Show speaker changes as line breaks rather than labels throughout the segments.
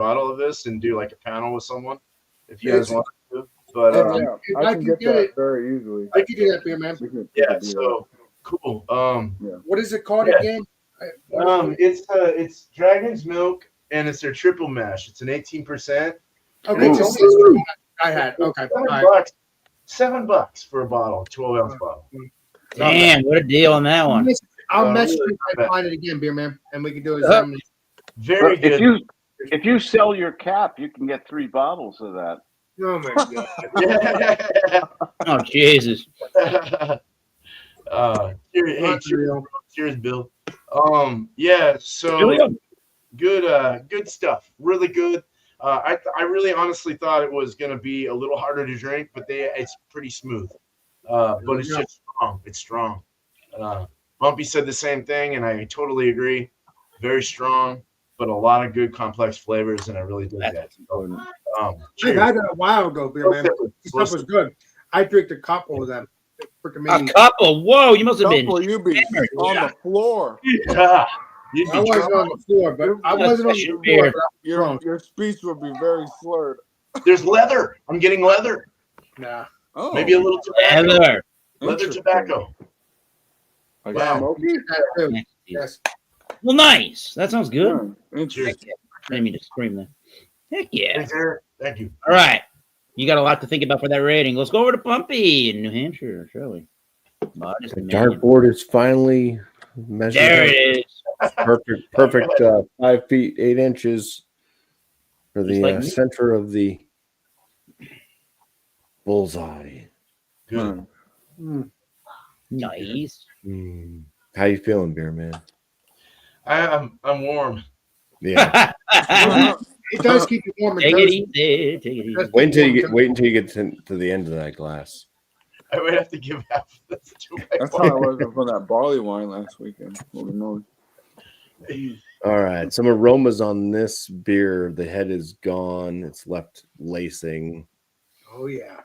bottle of this and do like a panel with someone if you
Yeah,
guys want to. But
Yeah, I can get that very easily.
I can do that, beer man.
yeah, so cool.
What is it called
Yeah.
again?
It's Dragon's Milk and it's their triple mash. It's an 18%.
Okay,
It's
just
only
I had. Okay, all right.
$7. $7 for a bottle, 12-ounce bottle.
Damn, what a deal on that one.
I'll message
really
you if I find it again, beer man, and we can do it.
Very
But
good.
if you sell your cap, you can get 3 bottles of that.
Oh my god!
Oh Jesus!
Cheers, Bill. Yeah. So good stuff. Really good. I really honestly thought it was gonna be a little harder to drink, but it's pretty smooth. But it's just strong. It's strong. Bumpy said the same thing, and I totally agree. Very strong, but a lot of good complex flavors, and I really dig that.
I had that a while ago, beer man. This stuff was good. I drank a couple of them.
A couple? Whoa, you must have been.
You be on the floor.
Yeah.
I wasn't on the floor, but I wasn't on the floor.
Your speech would be very slurred.
There's leather. I'm getting leather.
Nah.
Oh,
Maybe a little tobacco. Leather
Interesting.
tobacco.
Like
Wow.
smoky?
Yes.
Well, nice. That sounds good.
Interesting.
I didn't mean to scream that. Heck yeah.
Thanks, Eric. Thank you.
All right. You got a lot to think about for that rating. Let's go over to Bumpy in New Hampshire, shall we?
The dartboard is finally measured.
There it is.
Perfect 5 feet 8 inches for the
like me.
center of the bullseye.
Good.
Nice.
How you feeling, beer man?
I'm warm.
Yeah.
It does keep you warm.
Take it easy. Take it easy.
Wait until you get to the end of that glass.
I would have to give half of this to my
That's how I was from that barley wine last weekend. Holy moly.
All right. Some aromas on this beer. The head is gone. It's left lacing.
Oh yeah.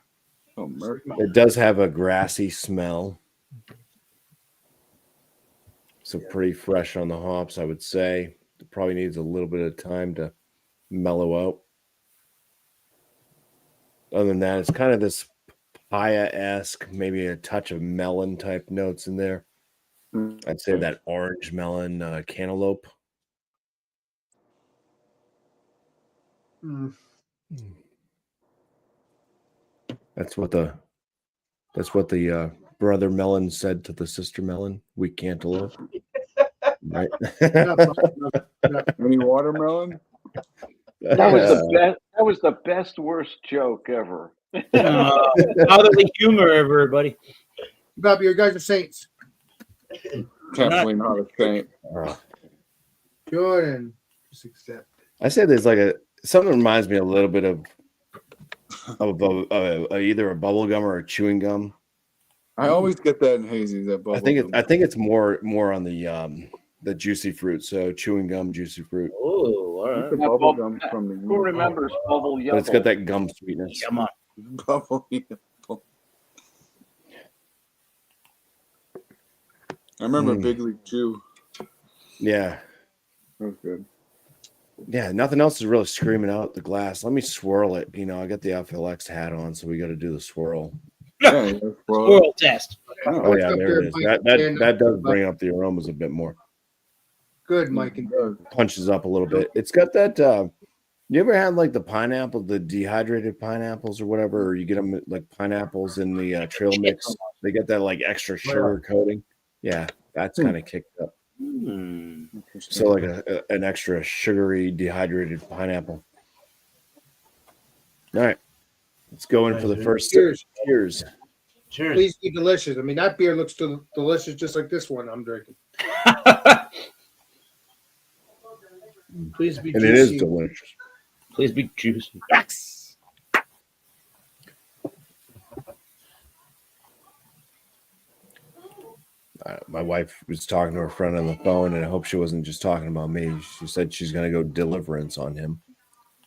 Oh, mercy.
It does have a grassy smell. So pretty fresh on the hops, I would say. It probably needs a little bit of time to mellow out. Other than that, it's kind of this papaya-esque, maybe a touch of melon type notes in there. I'd say that orange melon cantaloupe. That's what the brother melon said to the sister melon. We cantaloupe. Right.
Any watermelon?
That was the best worst joke ever.
Fatherly humor, everybody.
Bob, you guys are saints.
Definitely not a saint.
Jordan, just accept.
I say there's like something reminds me a little bit of either a bubble gum or a chewing gum.
I always get that in hazy. That bubble.
I think it's more on the juicy fruit. So chewing gum, juicy fruit.
Oh, all right.
The bubble gum from the
Who remembers bubble yellow?
But it's got that gum sweetness.
Come on.
bubble. I remember Big League Chew.
Yeah.
That was good.
Yeah, nothing else is really screaming out the glass. Let me swirl it. You know, I got the FLX hat on, so we got to do the swirl.
Yeah,
Swirl test.
Oh yeah, there it is. That does bring up the aromas a bit more.
Good, Mike. And
punches up a little bit. It's got that. You ever had like the pineapple, the dehydrated pineapples or whatever, or you get them like pineapples in the trail mix? They get that like extra sugar coating. Yeah, that's kind of kicked up. So like an extra sugary dehydrated pineapple. All right, let's go in for the first.
Cheers.
Cheers.
Cheers.
Please be delicious. I mean, that beer looks delicious, just like this one I'm drinking. Please be
And
juicy.
it is delicious.
Please be juicy.
Yes.
My wife was talking to her friend on the phone, and I hope she wasn't just talking about me. She said she's going to go deliverance on him.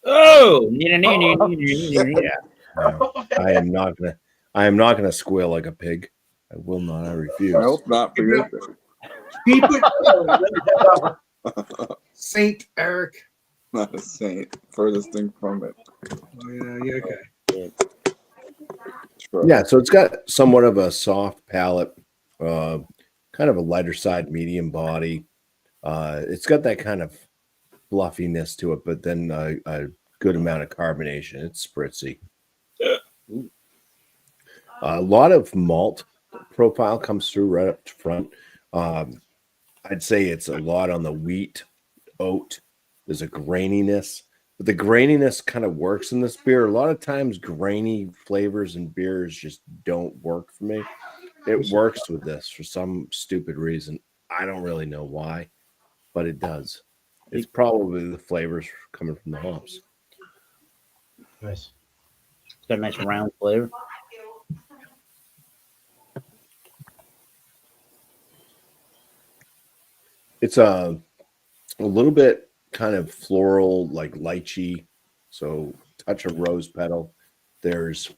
Oh, yeah.
I am not gonna squeal like a pig. I will not. I refuse.
I hope not for your sake.
Keep it. Saint Eric.
not a saint. Furthest thing from it.
Oh, yeah, okay.
Sure.
Yeah, so it's got somewhat of a soft palate, kind of a lighter side, medium body. It's got that kind of fluffiness to it, but then a good amount of carbonation. It's spritzy. A lot of malt profile comes through right up front. I'd say it's a lot on the wheat, oat. There's a graininess, but the graininess kind of works in this beer. A lot of times, grainy flavors in beers just don't work for me. It works with this for some stupid reason. I don't really know why, but it does. It's probably the flavors coming from the hops.
Nice.
It's got a nice round flavor.
It's a little bit kind of floral, like lychee, so touch of rose petal. There's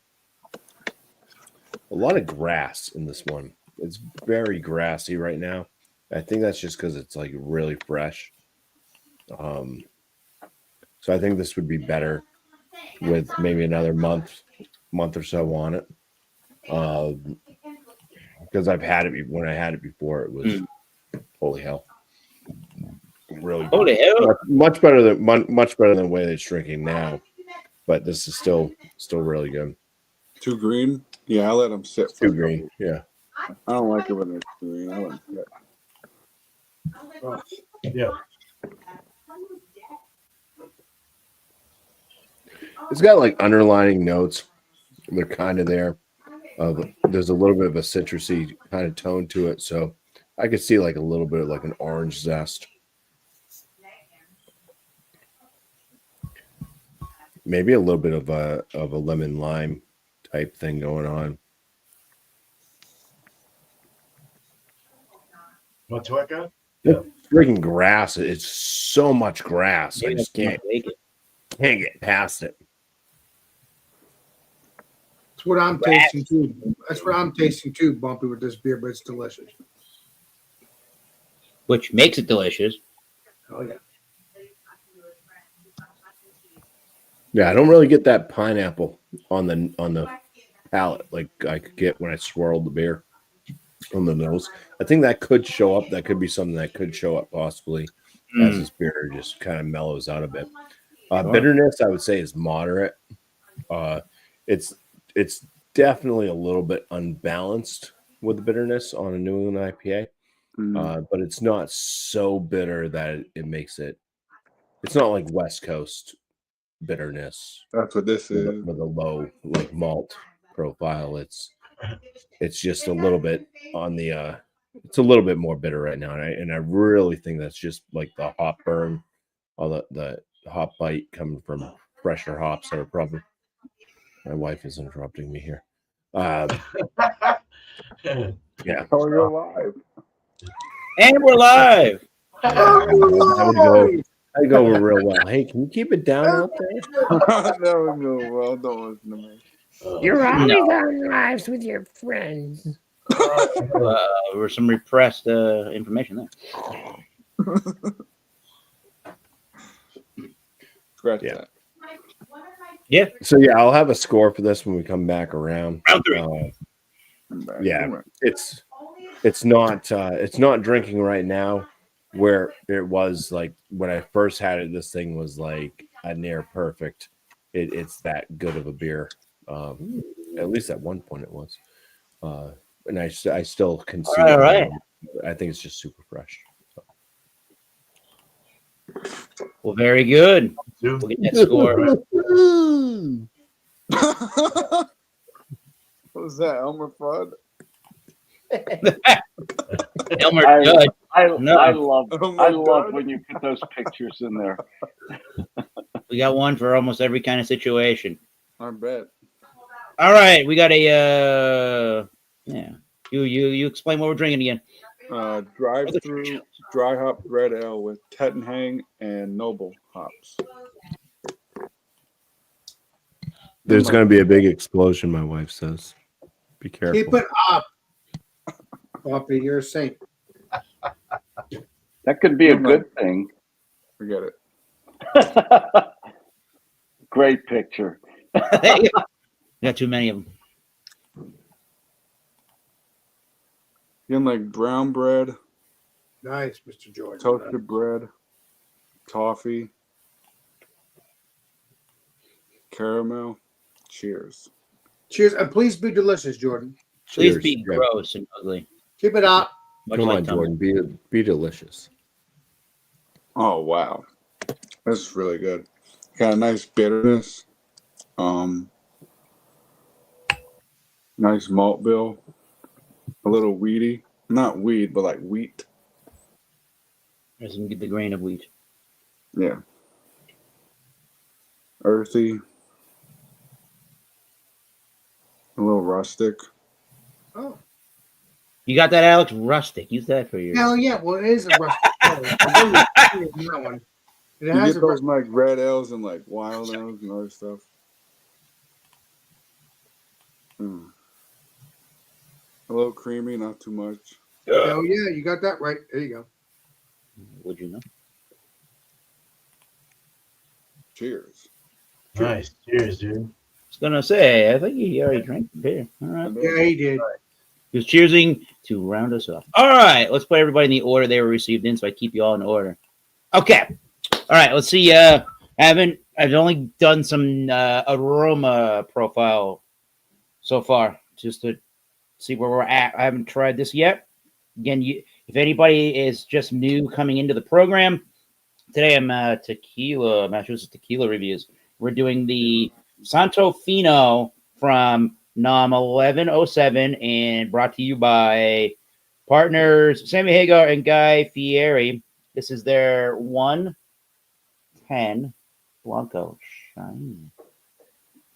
a lot of grass in this one. It's very grassy right now. I think that's just because it's like really fresh. So I think this would be better with maybe another month or so on it. Because I've had it when I had it before, it was holy hell. Really good.
Holy hell.
Much better than the way that it's drinking now, but this is still really good.
Too green? Yeah, I let them sit.
Too green, yeah.
I don't like it when it's green. I let them sit.
Yeah.
It's got like underlining notes. They're kind of there. There's a little bit of a citrusy kind of tone to it, so I could see like a little bit of like an orange zest. Maybe a little bit of a lemon lime type thing going on.
What's what, guy?
Freaking grass. It's so much grass. I just can't get past it.
That's what I'm tasting too. That's what I'm tasting too, Bumpy, with this beer, but it's delicious.
Which makes it delicious.
Oh yeah.
Yeah, I don't really get that pineapple on the palate like I could get when I swirled the beer on the nose. I think that could show up. That could be something that could show up possibly as this beer just kind of mellows out a bit. Bitterness, I would say, is moderate. It's definitely a little bit unbalanced with the bitterness on a New England IPA, but it's not so bitter that it makes it. It's not like West Coast bitterness.
That's what this is.
With a low like malt profile. It's just a little bit on the. It's a little bit more bitter right now, and I really think that's just like the hop burn, all the hop bite coming from fresher hops that are probably. My wife is interrupting me here. Yeah.
Oh, you're alive.
And we're live.
I go over real well. Hey, can you keep it down out there?
No, well, don't listen to me.
You're always on lives with your friends.
There was some repressed information there.
Scratch
Yeah.
that.
Yeah.
So yeah, I'll have a score for this when we come back around.
Round three.
I'm back.
Yeah, it's not drinking right now where it was like when I first had it. This thing was like a near perfect. It's that good of a beer. At least at one point it was. And I still can see
All
it.
right.
I think it's just super fresh.
Well, very good. We'll get that score.
What was that, Elmer Fudd?
Elmer
I-
Judd. No.
I love
Oh my
I love
God.
when you put those pictures in there.
We got one for almost every kind of situation.
I bet.
All right, we got a yeah. You explain what we're drinking again.
Drive-through dry hop red ale with Tettenhang and Noble hops.
There's going to be a big explosion. My wife says, "Be careful."
Keep it up, Bumpy. You're a saint.
That could be a good thing.
Forget it.
Great picture.
Got too many of them.
Getting like brown bread,
Nice, Mr. Jordan.
toasted bread, toffee, caramel. Cheers.
Cheers, and please be delicious, Jordan.
Please
Cheers.
be
Yeah.
gross and ugly.
Keep it up.
Much
Come
like
on,
Tumblr.
Jordan. Be delicious.
Oh wow, that's really good. Got a nice bitterness. Nice malt bill. A little weedy, not weed, but like wheat.
Doesn't get the grain of wheat.
Yeah. Earthy. A little rustic.
Oh,
You got that, Alex? Rustic. Use that for your.
hell yeah. Well, it is a rustic. That one. It
You
has
get
a
those like red ales and like wild ales and other stuff. A little creamy, not too much.
Hell yeah, you got that right. There you go.
Would you know?
Cheers.
Nice. Cheers, dude.
I was gonna say, I think he already drank the beer. All right.
Yeah, he did.
He was cheersing to round us off. All right, let's put everybody in the order they were received in, so I keep you all in order. Okay. All right, let's see. I've only done some aroma profile so far, just to see where we're at. I haven't tried this yet. Again, if anybody is just new coming into the program, today I'm Massachusetts Tequila Reviews. We're doing the Santo Fino from NOM 1107 and brought to you by partners Sammy Hagar and Guy Fieri. This is their 110 Blanco Shine.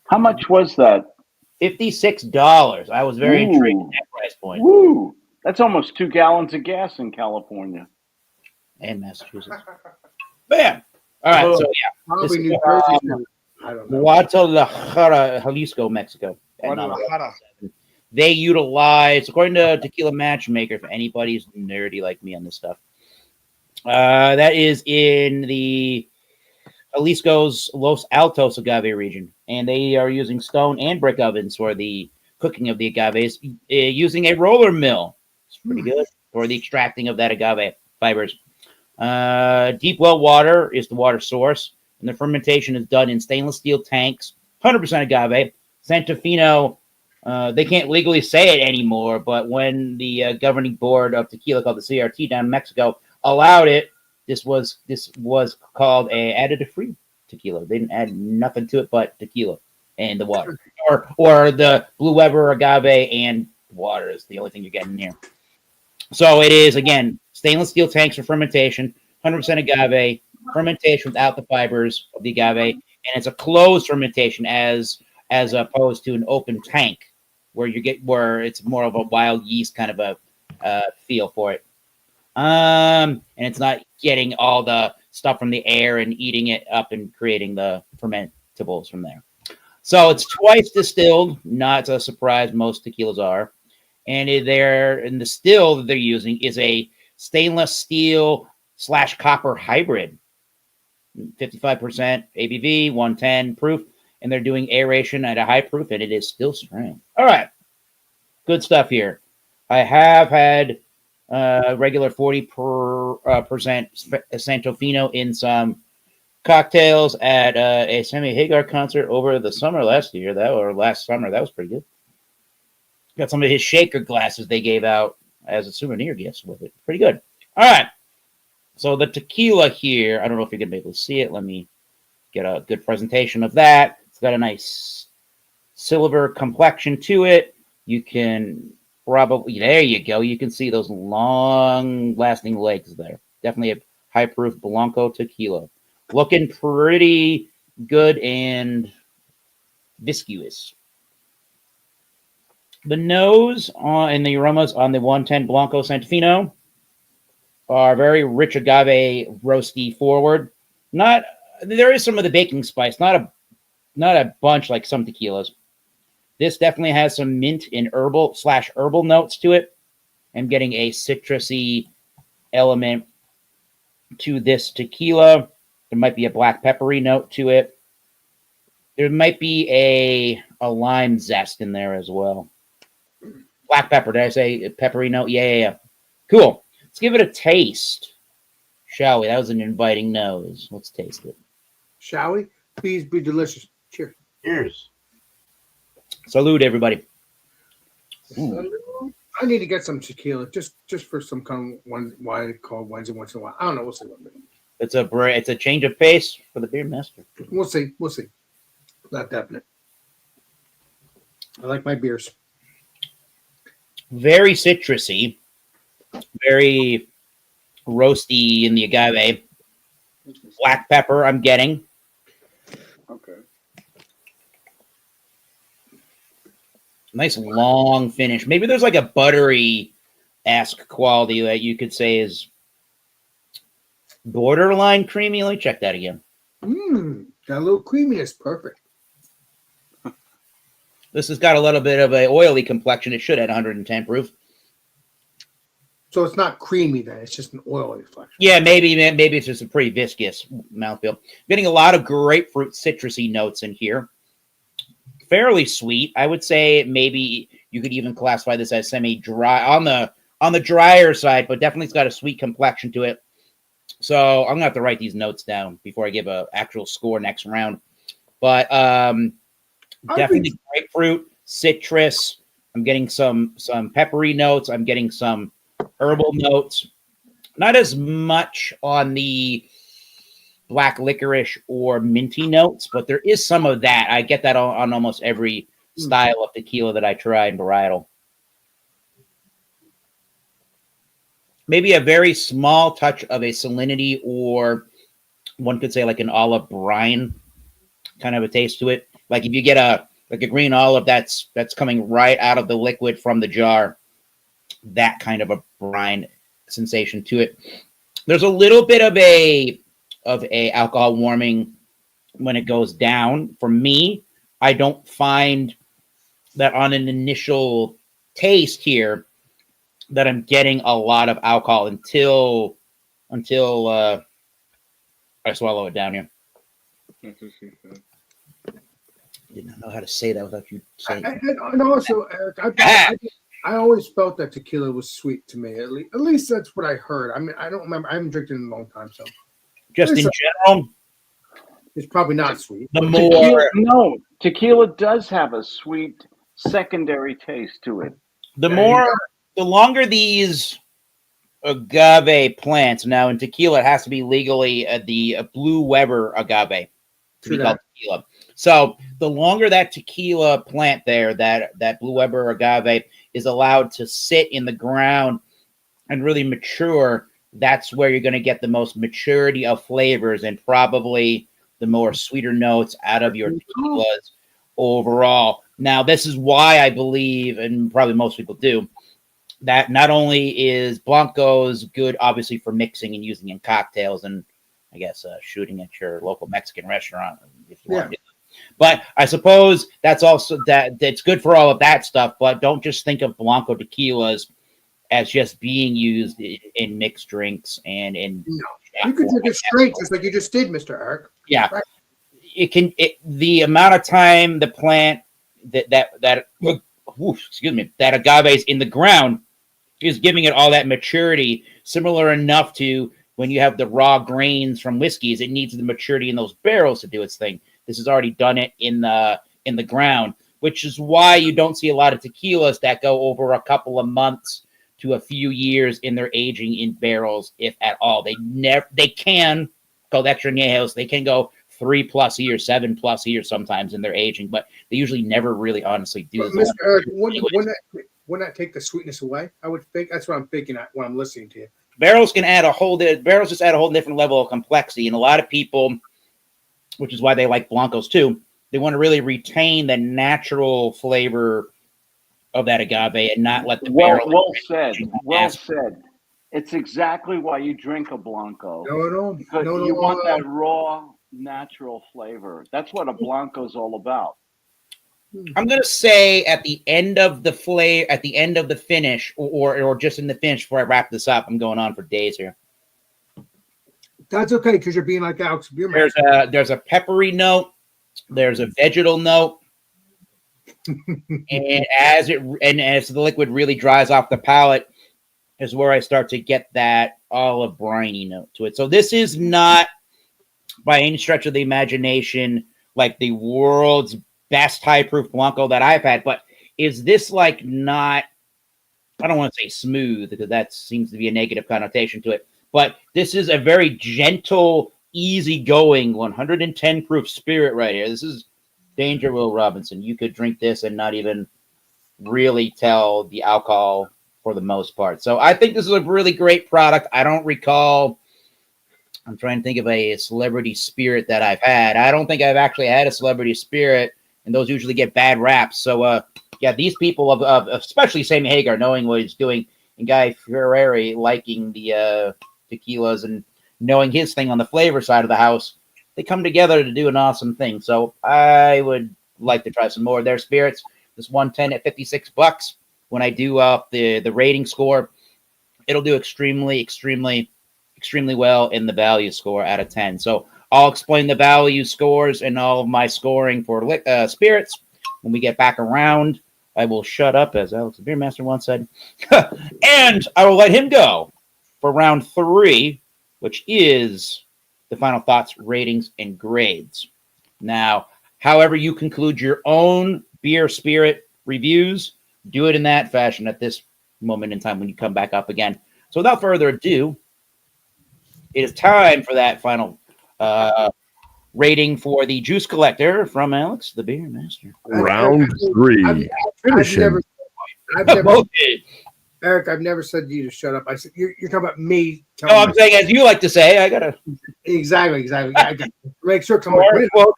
How much was that?
$56. I was very intrigued at that price point.
Woo! That's almost 2 gallons of gas in California.
And Massachusetts. Bam! All right,
Whoa.
so yeah.
Probably
This
New
is,
Jersey. Too. I don't know.
Guadalajara, Jalisco, Mexico. And,
Guadalajara.
they utilize, according to Tequila Matchmaker, if anybody's nerdy like me on this stuff, that is in the Jalisco's Los Altos agave region. And they are using stone and brick ovens for the cooking of the agaves, using a roller mill. It's pretty good for the extracting of that agave fibers. Deep well water is the water source, and the fermentation is done in stainless steel tanks, 100% agave. Santo Fino, they can't legally say it anymore, but when the governing board of tequila, called the CRT down in Mexico, allowed it, this was called a additive-free tequila. They didn't add nothing to it but tequila and the water, or the Blue Weber agave and water is the only thing you're getting here. So it is, again, stainless steel tanks for fermentation, 100% agave, fermentation without the fibers of the agave, and it's a closed fermentation as opposed to an open tank where it's more of a wild yeast kind of a feel for it. And it's not getting all the stuff from the air and eating it up and creating the fermentables from there. So it's twice distilled, not a surprise, most tequilas are. And the still that they're using is a stainless steel / copper hybrid, 55% ABV, 110 proof, and they're doing aeration at a high proof, and it is still strong. All right, good stuff here. I have had regular 40% Santo Fino in some cocktails at a Sammy Hagar concert over the summer last summer. That was pretty good. Got some of his shaker glasses they gave out as a souvenir gift with it. Pretty good. All right. So the tequila here, I don't know if you're going to be able to see it. Let me get a good presentation of that. It's got a nice silver complexion to it. You can probably, there you go. You can see those long-lasting legs there. Definitely a high-proof Blanco tequila. Looking pretty good and viscous. The nose and the aromas on the 110 Blanco Santo Fino are very rich agave, roasty forward. There is some of the baking spice, not a bunch like some tequilas. This definitely has some mint and herbal notes to it. I'm getting a citrusy element to this tequila. There might be a black peppery note to it. There might be a lime zest in there as well. Black pepper. Did I say a peppery note? Yeah. Cool. Let's give it a taste, shall we? That was an inviting nose. Let's taste it.
Shall we? Please be delicious. Cheers.
Cheers.
Salute, everybody.
I need to get some tequila just for some kind of why they call Wednesday once in a while. I don't know. We'll see.
It's a change of pace for the beer master.
We'll see. Not definite. I like my beers.
Very citrusy, very roasty in the agave. Black pepper, I'm getting.
Okay.
Nice long finish. Maybe there's like a buttery-esque quality that you could say is borderline creamy. Let me check that again.
Got a little creaminess. Perfect.
This has got a little bit of an oily complexion. It should at 110 proof.
So it's not creamy then. It's just an oily flesh.
Yeah, maybe it's just a pretty viscous mouthfeel. Getting a lot of grapefruit citrusy notes in here. Fairly sweet. I would say maybe you could even classify this as semi-dry on the drier side, but definitely it's got a sweet complexion to it. So I'm gonna have to write these notes down before I give an actual score next round. But definitely grapefruit, citrus. I'm getting some peppery notes. I'm getting some herbal notes. Not as much on the black licorice or minty notes, but there is some of that. I get that on almost every style of tequila that I try in varietal. Maybe a very small touch of a salinity, or one could say like an olive brine kind of a taste to it. Like if you get a green olive that's coming right out of the liquid from the jar, that kind of a brine sensation to it. There's a little bit of a alcohol warming when it goes down. For me, I don't find that on an initial taste here that I'm getting a lot of alcohol until I swallow it down here. Did not know how to say that without you saying.
And also, Eric, I always felt that tequila was sweet to me. At least that's what I heard. I mean, I don't remember. I haven't drank it in a long time, so
Just in general,
it's probably not sweet.
the more
Tequila does have a sweet secondary taste to it.
the longer these agave plants. Now in tequila, it has to be legally the Blue Weber agave to be called tequila. So the longer that tequila plant there, that Blue Weber agave is allowed to sit in the ground and really mature, that's where you're going to get the most maturity of flavors and probably the more sweeter notes out of your tequilas overall. Now, this is why I believe, and probably most people do, that not only is Blanco's good, obviously, for mixing and using in cocktails and, I guess, shooting at your local Mexican restaurant if you want to do that. But I suppose that's also that's good for all of that stuff. But don't just think of Blanco tequilas as just being used in mixed drinks and in.
No. You could take it straight, just like you just did, Mr. Eric.
Yeah,
right.
The amount of time the plant that agave is in the ground is giving it all that maturity, similar enough to when you have the raw grains from whiskeys. It needs the maturity in those barrels to do its thing. This has already done it in the ground, which is why you don't see a lot of tequilas that go over a couple of months to a few years in their aging in barrels, if at all. They can called extra añejos. They can go 3+ years, 7+ years sometimes in their aging, but they usually never really honestly do.
Mr. Eric, wouldn't that take the sweetness away? I would think that's what I'm thinking when I'm listening to you.
Barrels just add a whole different level of complexity, and a lot of people, which is why they like Blancos too, they want to really retain the natural flavor of that agave and not let the barrel.
Well said. It's exactly why you drink a Blanco.
Because
you want that raw, natural flavor. That's what a Blanco is all about.
I'm gonna say at the end of the finish, or just in the finish before I wrap this up. I'm going on for days here.
That's okay because you're being like Alex Beerman.
There's a peppery note. There's a vegetal note. And as the liquid really dries off the palate is where I start to get that olive briny note to it. So this is not by any stretch of the imagination like the world's best high proof Blanco that I've had, but is this like not, I don't want to say smooth because that seems to be a negative connotation to it, but this is a very gentle, easygoing 110 proof spirit right here. This is Danger Will Robinson. You could drink this and not even really tell the alcohol for the most part. So I think this is a really great product. I don't recall, I'm trying to think of a celebrity spirit that I've had. I don't think I've actually had a celebrity spirit, and those usually get bad raps. So, yeah, these people of especially Sammy Hagar, knowing what he's doing, and Guy Fieri liking the tequilas and knowing his thing on the flavor side of the house, they come together to do an awesome thing. So I would like to try some more of their spirits. This 110 at $56. When I do the rating score, it'll do extremely well in the value score out of 10. So I'll explain the value scores and all of my scoring for spirits when we get back around. I will shut up, as Alex the Beer Master once said, and I will let him go for round 3, which is the final thoughts, ratings, and grades. Now, however you conclude your own beer spirit reviews, do it in that fashion at this moment in time when you come back up again. So without further ado, it is time for that final rating for the Juice Collector from Alex the Beer Master.
Round 3. Finish him.
Eric, I've never said to you to shut up. I said you're talking about me.
No, I'm saying, as you like to say, I gotta
exactly. I gotta make sure.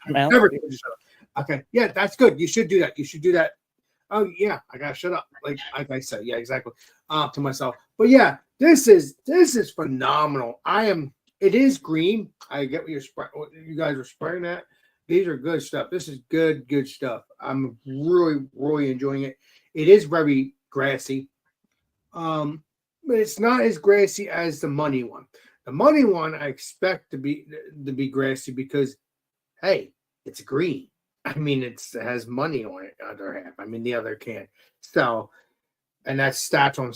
Never shut up. Okay, yeah, that's good. You should do that. You should do that. Oh yeah, I gotta shut up. Like I said, yeah, exactly. To myself, but yeah, this is phenomenal. It is green. I get what you guys are spraying at. These are good stuff. This is good stuff. I'm really enjoying it. It is very grassy. But it's not as grassy as the money one. The money one I expect to be grassy because, hey, it's green. I mean, it has money on it. Other half. I mean, the other can. So, and that's stacked on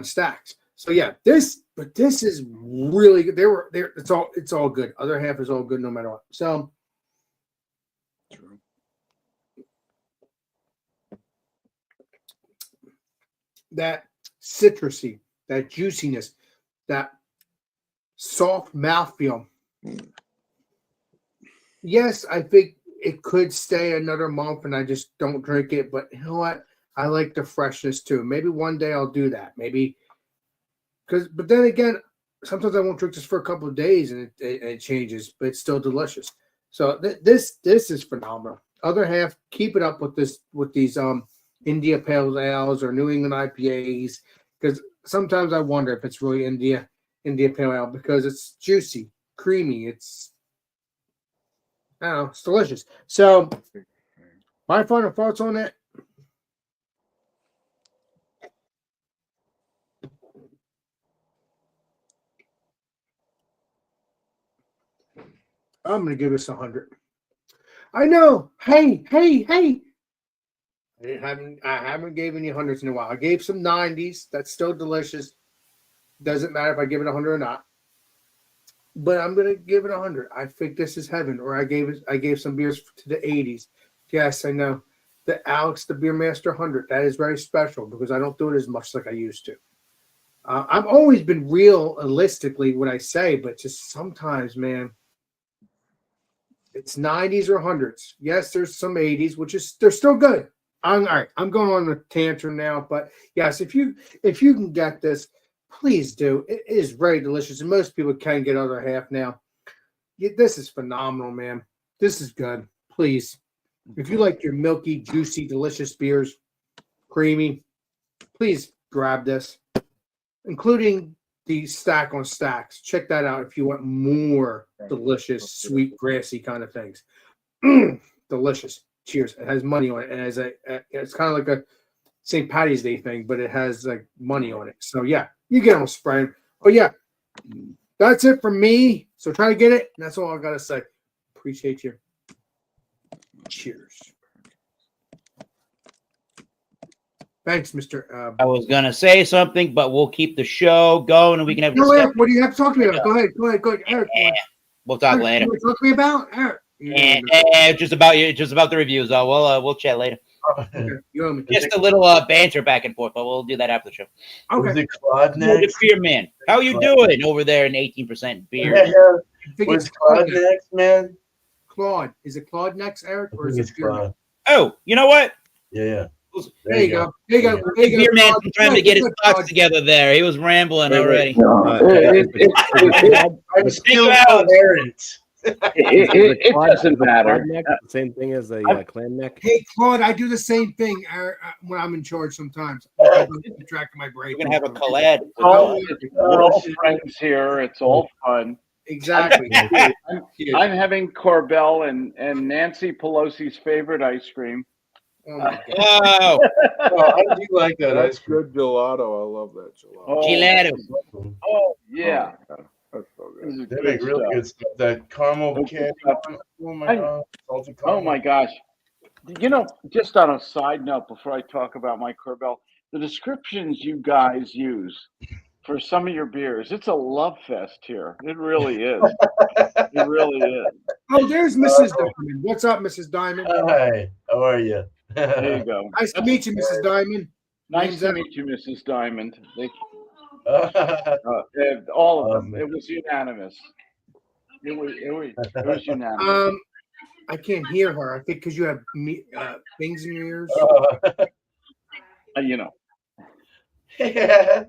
stacks. So yeah, this is really good. It's all good. Other half is all good no matter what. So.
True.
That citrusy, that juiciness, that soft mouthfeel. Yes, I think it could stay another month and I just don't drink it, but you know what? I like the freshness too. Maybe one day I'll do that. Maybe but then again, sometimes I won't drink this for a couple of days and it changes, but it's still delicious. So this is phenomenal. Other half, keep it up with these India Pale Ales or New England IPAs, because sometimes I wonder if it's really India Pale Ale because it's juicy, creamy. It's delicious. So my final thoughts on it. I'm going to give this 100. I know. Hey. I haven't given you hundreds in a while. I gave some 90s. That's still delicious. Doesn't matter if I give it 100 or not. But I'm going to give it 100. I think this is heaven. Or I gave some beers to the 80s. Yes, I know. The Alex the Beer Master 100. That is very special because I don't do it as much like I used to. I've always been realistically what I say, but just sometimes, man, it's 90s or 100s. Yes, there's some 80s, they're still good. All right. I'm going on a tantrum now, but yes, if you can get this, please do. It is very delicious, and most people can get other half now. This is phenomenal, man. This is good. Please, if you like your milky, juicy, delicious beers, creamy, please grab this, including the stack on stacks. Check that out if you want more delicious, sweet, grassy kind of things. Delicious. Cheers. It has money on it. It has it's kind of like a St. Patty's Day thing, but it has like money on it. So yeah, you get them spraying. Oh yeah, That's it from me. So try to get it. And that's all I gotta say. Appreciate you. Cheers. Thanks, Mr.
I was gonna say something, but we'll keep the show going, and we can have.
No, Eric, what do you have to talk to me about? Go ahead. Eric,
We'll talk
Eric,
later.
you want to talk to me about? Eric.
And just about you, just about the reviews. We'll chat later.
Okay, you owe me.
Just a little banter back and forth, but we'll do that after the show.
Was
Okay.
it Claude
Look at
next?
Beer Man. How you doing over there in 18% beer?
I think
Was
it's
Claude
Claude.
next, man?
Claude. Is it Claude next, Eric?
I
Or is
think
it
it's Claude.
Oh, you know what?
Yeah.
There you go. There you go. There you
Beer
go.
Man's
Claude.
been trying to get his
Good,
thoughts
Claude.
together there. He was rambling
Wait,
already.
I'm still
out.
coherent.
It doesn't matter.
The same thing as a clam neck.
Hey, Claude, I do the same thing when I'm in charge sometimes. I don't keep track of my brain.
We're gonna have a collab.
We're all friends here. It's all fun.
Exactly.
I'm having Corbel and Nancy Pelosi's favorite ice cream.
Oh my God.
Whoa,
Oh, I do like that ice
That's
cream.
good gelato. I love that gelato.
Oh,
gelato.
Oh, yeah.
Oh, God. That's so
This
good.
is
They
good
make really
stuff.
good stuff. That caramel
Good
candy.
stuff.
Oh my god. Salted
Oh
caramel.
my gosh. You know, just on a side note, before I talk about my Corbel, the descriptions you guys use for some of your beers, it's a love fest here. It really is. It really is.
Oh, there's Mrs. Diamond. What's up, Mrs. Diamond?
Hi. How are you?
There you go.
Nice to meet you, Mrs. Diamond.
Nice
Name's
to
Eric.
meet you, Mrs. Diamond. All of them. It was unanimous. It was unanimous.
I can't hear her. I think because you have things in your ears.
You know.
Yeah.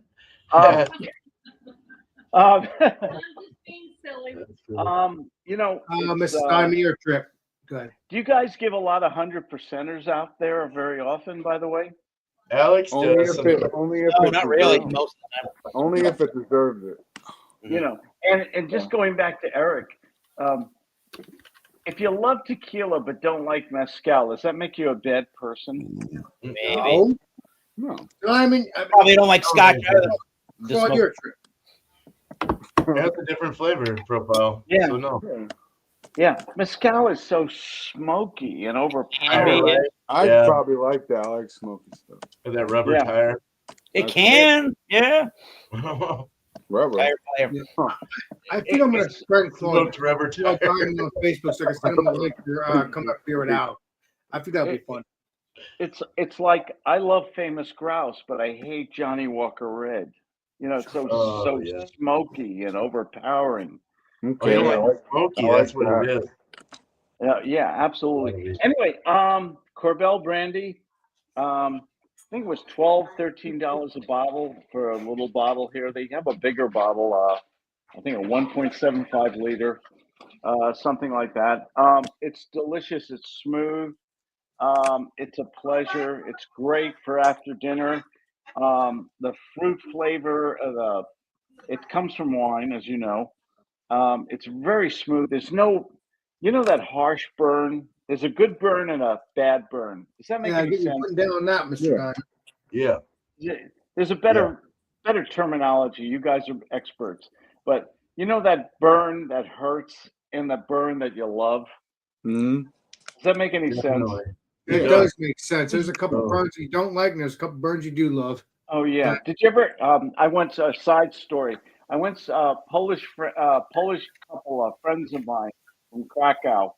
Um,
That's cool.
you know,
Mrs. Diamond, your trip. Good.
do you guys give a lot of 100%ers out there very often, by the way?
Alex
Only
does.
if it, only if
No,
it
not really.
deserves it.
Most of the time.
Only if it deserves it.
You know, and just going back to Eric, if you love tequila but don't like mezcal, does that make you a bad person?
Maybe.
Oh,
No.
Diamond.
Probably don't like Scotch either. The
Claude,
smoke-
your trip.
It has a different flavor profile.
Yeah.
So no.
Yeah, mezcal is so smoky and overpowering.
Right.
I
Yeah.
probably like that. I like smoky stuff.
With that rubber
Yeah.
tire.
It can, yeah.
Rubber.
Fire.
I think I'm going to friend Claude.
Smoked rubber
Claude
tire.
Diamond on Facebook so I can send him a link to come up here it out. I think that would be fun.
It's like I love Famous Grouse, but I hate Johnny Walker Red. You know, it's so
Yeah.
smoky and overpowering.
Oh,
Okay.
you
I
like
like-
smoky.
I like
That's what it is.
Yeah, absolutely. Anyway, Corbel brandy, I think it was $13 a bottle for a little bottle here. They have a bigger bottle, I think a 1.75 liter, something like that. It's delicious. It's smooth. It's a pleasure. It's great for after dinner. The fruit flavor of it comes from wine, as you know. It's very smooth. There's no, you know, that harsh burn. There's a good burn and a bad burn. Does that make
Yeah, I
any
get you
sense?
putting down on that, Mr.
Yeah.
Diamond.
Yeah.
There's a better terminology. You guys are experts, but you know that burn that hurts and the burn that you love.
Mhm.
Does that make any sense?
Definitely.
It
Yeah.
does make sense. There's a couple
Oh.
burns you don't like, and there's a couple burns you do love.
Oh yeah. Did you ever? I went a side story. I went Polish couple of friends of mine from Krakow,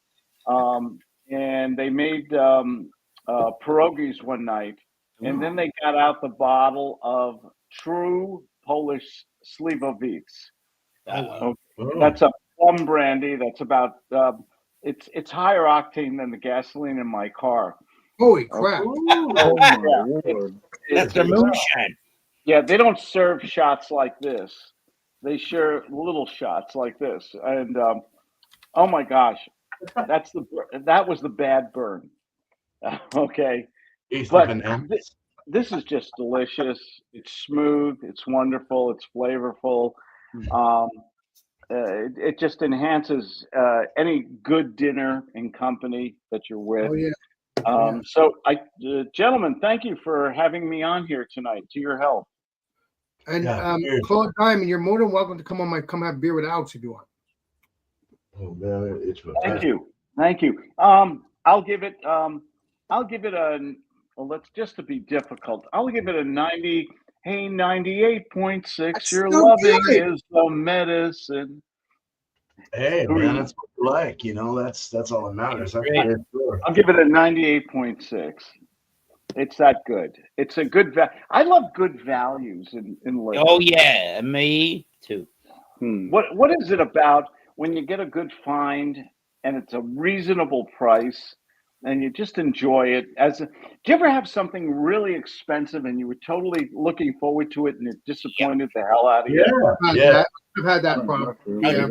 and they made pierogies one night, and then they got out the bottle of true Polish Slivovitz.
Oh.
That's a plum brandy. That's about it's higher octane than the gasoline in my car.
Holy crap.
Oh my word.
That's their moonshine.
Yeah, they don't serve shots like this. They share little shots like this, and oh my gosh, that was the bad burn. Okay,
Taste
but
of bananas.
this is just delicious. It's smooth. It's wonderful. It's flavorful. It just enhances any good dinner and company that you're with.
Oh, yeah.
So, gentlemen, thank you for having me on here tonight. To your health.
And
Yeah,
Claude Diamond, you're more than welcome to come have beer with Alex if you want.
Oh man, it's
Thank you. I'll give it a. Well, let's just to be difficult. I'll give it a 90. Hey, 98.6.
That's
Your
so
loving
good.
is the medicine.
Hey man, that's what you like. That's all that matters. That's
Great.
for sure.
I'll give it a 98.6. It's that good. It's a good I love good values in liquor.
Oh yeah, me too.
What is it about when you get a good find and it's a reasonable price and you just enjoy it? Do you ever have something really expensive and you were totally looking forward to it and it disappointed the hell out of you?
Yeah.
I've had that problem. Yeah.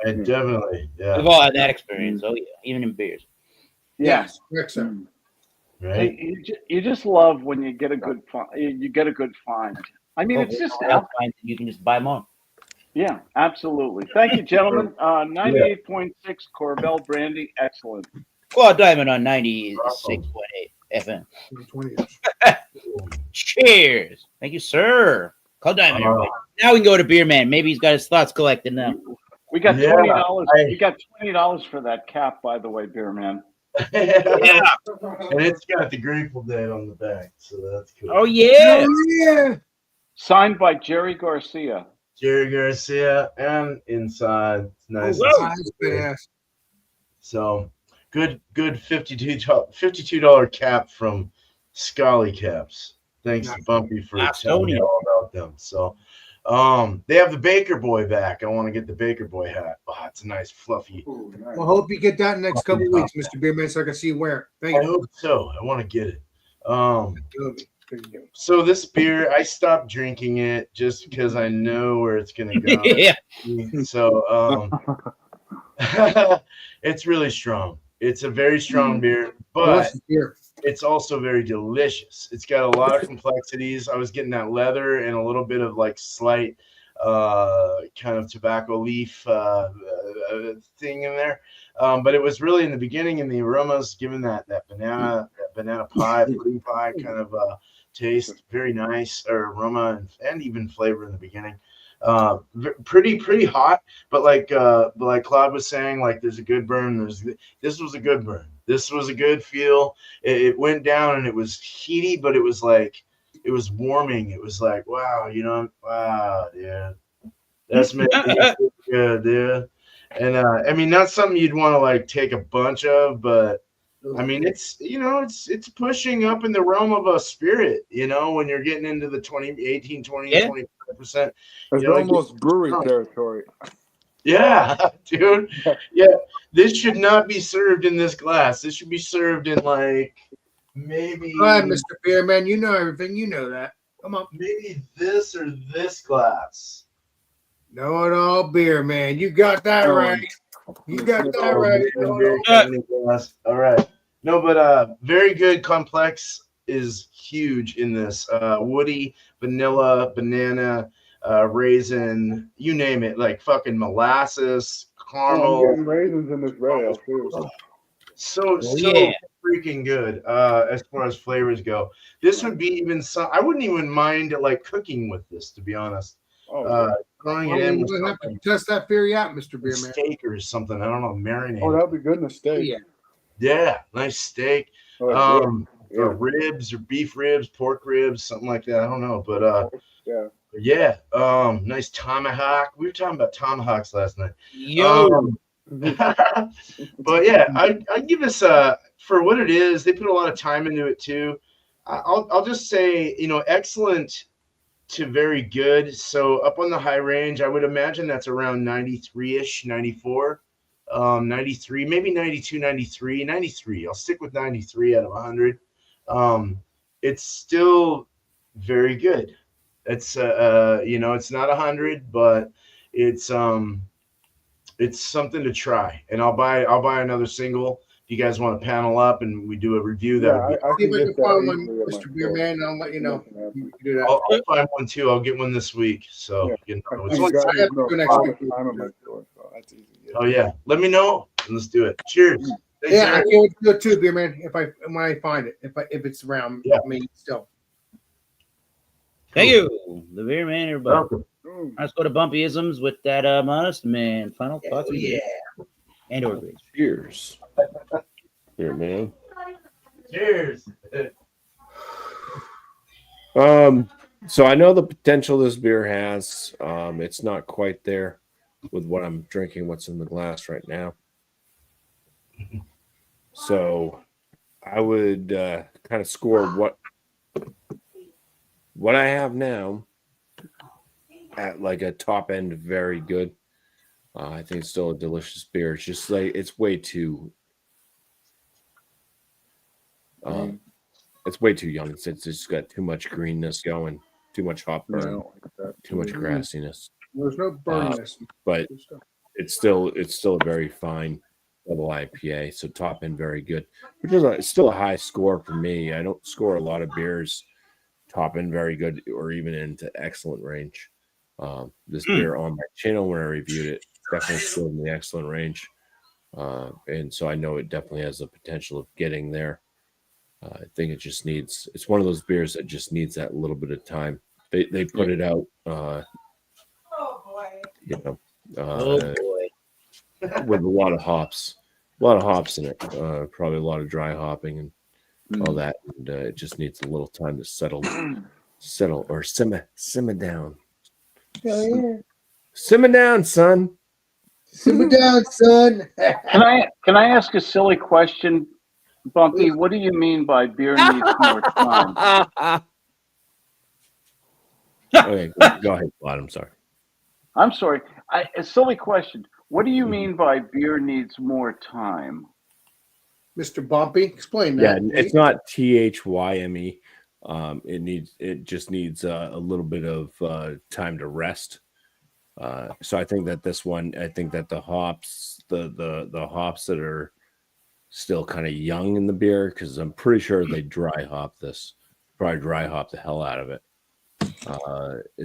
I definitely. Yeah.
We've all had that experience. Oh yeah, even in beers.
Yes. Correct, sir.
Right.
You just love when you get a good find. You get a good find. I mean, it's just
you can just buy more.
yeah, absolutely. Thank you, gentlemen. 98.6 Corbel Brandy, excellent.
Claude Diamond on 96.8 FM.
20 years.
Cheers. Thank you, sir. Claude Diamond, everybody. Now we can go to Beer Man. Maybe he's got his thoughts collected now.
We got
Yeah,
$20. You got $20 for that cap, by the way, Beer Man.
Yeah.
And it's got the Grateful Dead on the back, so that's cool.
Oh yeah.
Yeah.
Signed by Jerry Garcia.
Jerry Garcia and inside. It's nice.
Nice, badass.
So good $52 cap from Scully Caps. Thanks to Bumpy for telling me all about them. So they have the Baker Boy back. I want to get the Baker Boy hat. Oh, it's a nice fluffy.
Well, hope you get that in the next couple of weeks, Mr. Beerman, so I can see you wear it. Thank
I
you.
hope so. I want to get it.
Good.
So this beer, I stopped drinking it just because I know where it's gonna go.
Yeah.
So it's really strong. It's a very strong beer, but it's also very delicious. It's got a lot of complexities. I was getting that leather and a little bit of like slight kind of tobacco leaf thing in there. But it was really in the beginning in the aromas, given that banana pie, pudding pie kind of taste, very nice aroma and even flavor in the beginning. Pretty hot, but like Claude was saying, like there's a good burn. This was a good burn. This was a good feel. It went down and it was heaty, but it was like it was warming. It was like wow, wow, dude, that's making me feel good, dude. And I mean, not something you'd want to like take a bunch of, but I mean, it's it's pushing up in the realm of a spirit, when you're getting into the 18, 20, 25%.
It's almost brewery territory.
Yeah, dude. Yeah, this should not be served in this glass. This should be served in like maybe.
Go ahead, Mr. Beerman. You know everything. You know that. Come on.
Maybe this or this glass.
Know it all, beer man. You got that right. You got that right.
All right. No, but very good. Complex is huge in this. Woody, vanilla, banana, raisin, you name it. Like fucking molasses, caramel.
I'm getting raisins in this red ale too.
So freaking good as far as flavors go. This would be even some. I wouldn't even mind like cooking with this, to be honest. Throwing it in.
We'll have to test that theory out, Mr. Beerman.
Steak or something. I don't know. Marinate.
Oh, that'd be good in a steak.
Yeah, nice steak. Or ribs or beef ribs, pork ribs, something like that. I don't know, but nice tomahawk. We were talking about tomahawks last night. But yeah, I give this for what it is. They put a lot of time into it too. I'll just say, excellent to very good. So up on the high range, I would imagine that's around 93-ish, 94, 93, maybe 92, 93, 93. I'll stick with 93 out of 100. It's still very good. It's it's not 100, but it's something to try. And I'll buy another single. If you guys want to panel up and we do a review,
I can find one, Mr. Beerman, and I'll let you know. You can do that.
I'll find one too. I'll get one this week. So oh yeah, let me know and let's do it. Cheers. Thanks,
I can't wait to do it too, Beerman. If I find it, if it's around me still.
Thank you, the Beer Man, everybody.
Welcome.
Let's go to Bumpyisms with that Modest Man. Final thoughts. And or grades.
Cheers. Here, man.
Cheers.
So I know the potential this beer has. It's not quite there with what I'm drinking, what's in the glass right now. So I would kind of score what I have now at like a top end, very good. I think it's still a delicious beer. It's just like it's way too young. It's just got too much greenness going, too much hop burn, too much grassiness.
There's no burniness.
But it's still a very fine double IPA. So top end, very good. Which is it's still a high score for me. I don't score a lot of beers top end, very good, or even into excellent range. This beer on my channel when I reviewed it definitely still in the excellent range. And so I know it definitely has the potential of getting there. I think it just needs, it's one of those beers that just needs that little bit of time. They put it out, with a lot of hops in it, probably a lot of dry hopping and all that. And it just needs a little time to settle or simmer down. Simmer down, son.
Simmer down, son.
Can I ask a silly question, Bumpy? What do you mean by beer needs more time?
Okay, go ahead, Vlad. I'm sorry.
A silly question. What do you mean by beer needs more time?
Mr. Bumpy, explain that.
Yeah, it's not THYME. It just needs a little bit of time to rest. So I think that this one, the hops, the hops that are still kind of young in the beer, because I'm pretty sure they dry hop this, probably dry hop the hell out of it.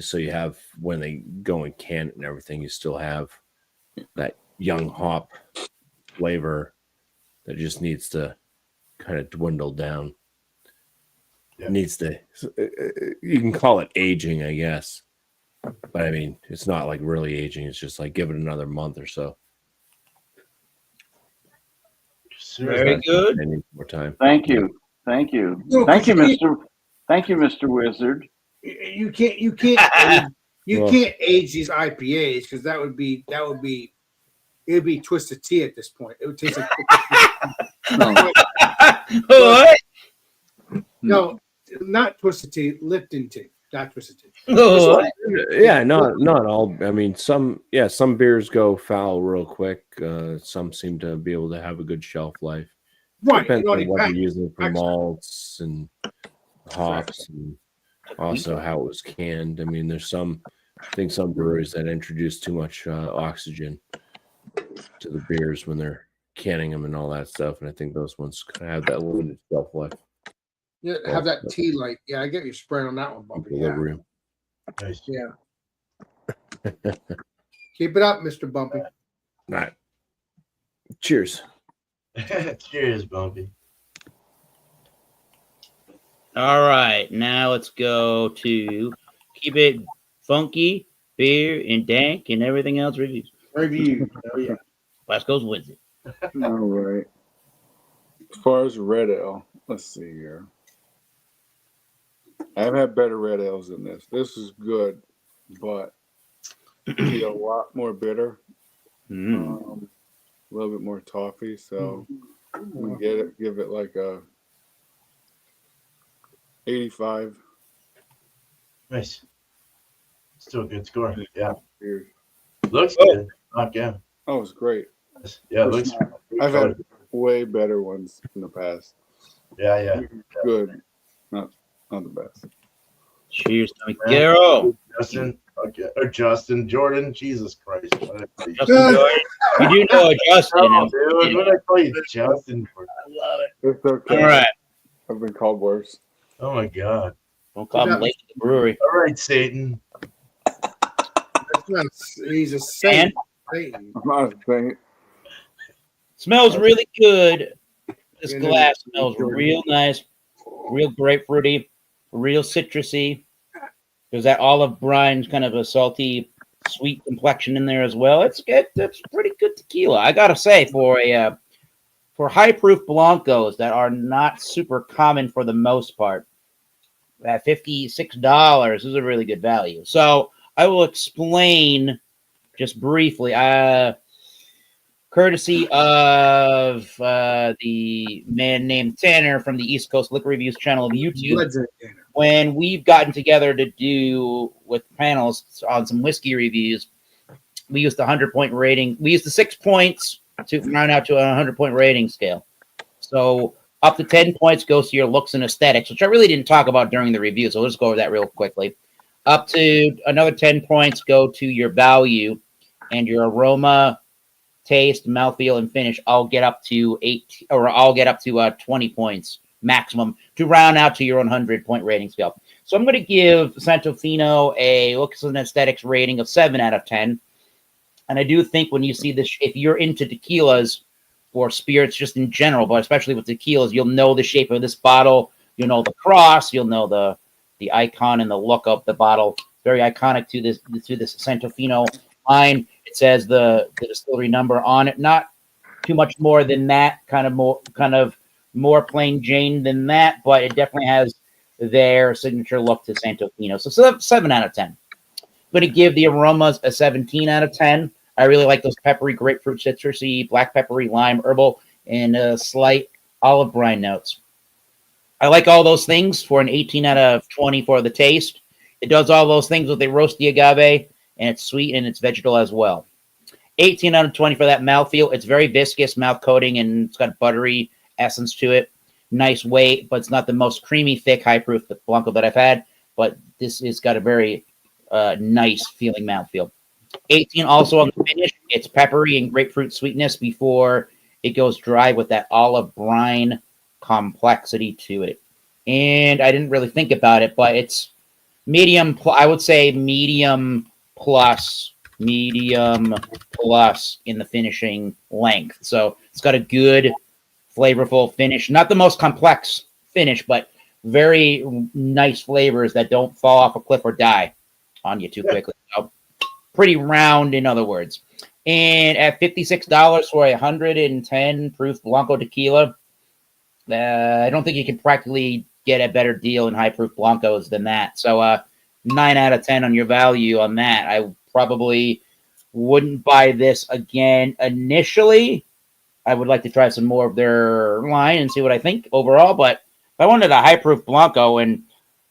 So you have, when they go and can it and everything, you still have that young hop flavor that just needs to kind of dwindle down.
Yeah.
It needs to, you can call it aging, I guess. But I mean, it's not like really aging. It's just like give it another month or so.
Very good.
I need more time.
Thank you, Mr. Wizard.
You can't age these IPAs because that would be it'd be Twisted Tea at this point. It would taste like
What?
no, not Twisted Tea, Lipton tea, not Twisted Tea.
Yeah, not all. I mean, some beers go foul real quick. Some seem to be able to have a good shelf life.
Right.
Depends on what you're using for malts and hops, and also how it was canned. I mean, I think some breweries that introduce too much oxygen to the beers when they're canning them and all that stuff, and I think those ones kind of have that limited shelf life.
Yeah, have that tea light. Yeah, I get your spread on that one, Bumpy. Yeah.
Nice.
Yeah. Keep it up, Mr. Bumpy.
All right. Cheers.
Cheers, Bumpy.
All right, now let's go to keep it funky, beer and dank and everything else reviews.
Review. Oh, yeah.
Glasgow's wins it.
All right. As far as red ale, let's see here. I've had better red ales than this. This is good, but it's a lot more bitter. A little bit more toffee. So we give it like a 85.
Nice. Still a good score. Yeah.
Beer.
Looks good. Yeah.
Oh, it's great.
Yeah, looks
I've had way better ones in the past.
Yeah.
Good. Not the best.
Cheers to Miguel.
Justin. Okay. Or Justin. Jordan. Jesus Christ.
Justin Jordan. You do know a Justin.
Oh, dude, what did I call you Justin for?
I love it.
It's okay.
All right.
I've been called worse.
Oh my God.
Don't call him late at the brewery.
All right, Satan.
That's not, he's a saint. Satan.
I'm not saying
Smells really good. This
Yeah,
glass
no,
smells real nice, real grapefruity, real citrusy. There's that olive brine, kind of a salty, sweet complexion in there as well. It's good. That's pretty good tequila, I gotta say. For high proof blancos that are not super common for the most part, at $56 is a really good value. So I will explain just briefly. Courtesy of the man named Tanner from the East Coast Liquor Reviews channel of YouTube. When we've gotten together to do with panels on some whiskey reviews, we used the 100-point rating. We used the 6 points to round out to a 100-point rating scale. So up to 10 points goes to your looks and aesthetics, which I really didn't talk about during the review. So we'll just go over that real quickly. Up to another 10 points go to your value and your aroma, taste, mouthfeel, and finish. I'll get up to 20 points maximum to round out to your 100-point rating scale. So I'm going to give Santofino a looks and aesthetics rating of 7 out of 10. And I do think when you see this, if you're into tequilas or spirits just in general, but especially with tequilas, you'll know the shape of this bottle. You'll know the cross. You'll know the icon and the look of the bottle. Very iconic to this Santofino line. It says the distillery number on it. Not too much more than that. Kind of more plain Jane than that, but it definitely has their signature look to Santofino. So 7 out of 10. I'm going to give the aromas a 17 out of 10. I really like those peppery, grapefruit, citrusy, black peppery, lime, herbal, and slight olive brine notes. I like all those things for an 18 out of 20 for the taste. It does all those things with the roasty agave, and it's sweet and it's vegetal as well. 18 out of 20 for that mouthfeel. It's very viscous mouth coating, and it's got buttery essence to it. Nice weight, but it's not the most creamy, thick, high-proof Blanco that I've had, but this has got a very nice feeling mouthfeel. 18 also on the finish. It's peppery and grapefruit sweetness before it goes dry with that olive brine complexity to it. And I didn't really think about it, but it's medium. I would say medium plus in the finishing length. So it's got a good, flavorful finish. Not the most complex finish, but very nice flavors that don't fall off a cliff or die on you too quickly. So pretty round, in other words. And at $56 for 110 proof Blanco tequila, I don't think you can practically get a better deal in high proof Blancos than that. So 9 out of 10 on your value on that. I probably wouldn't buy this again initially. I would like to try some more of their line and see what I think overall. But if I wanted a high proof Blanco, and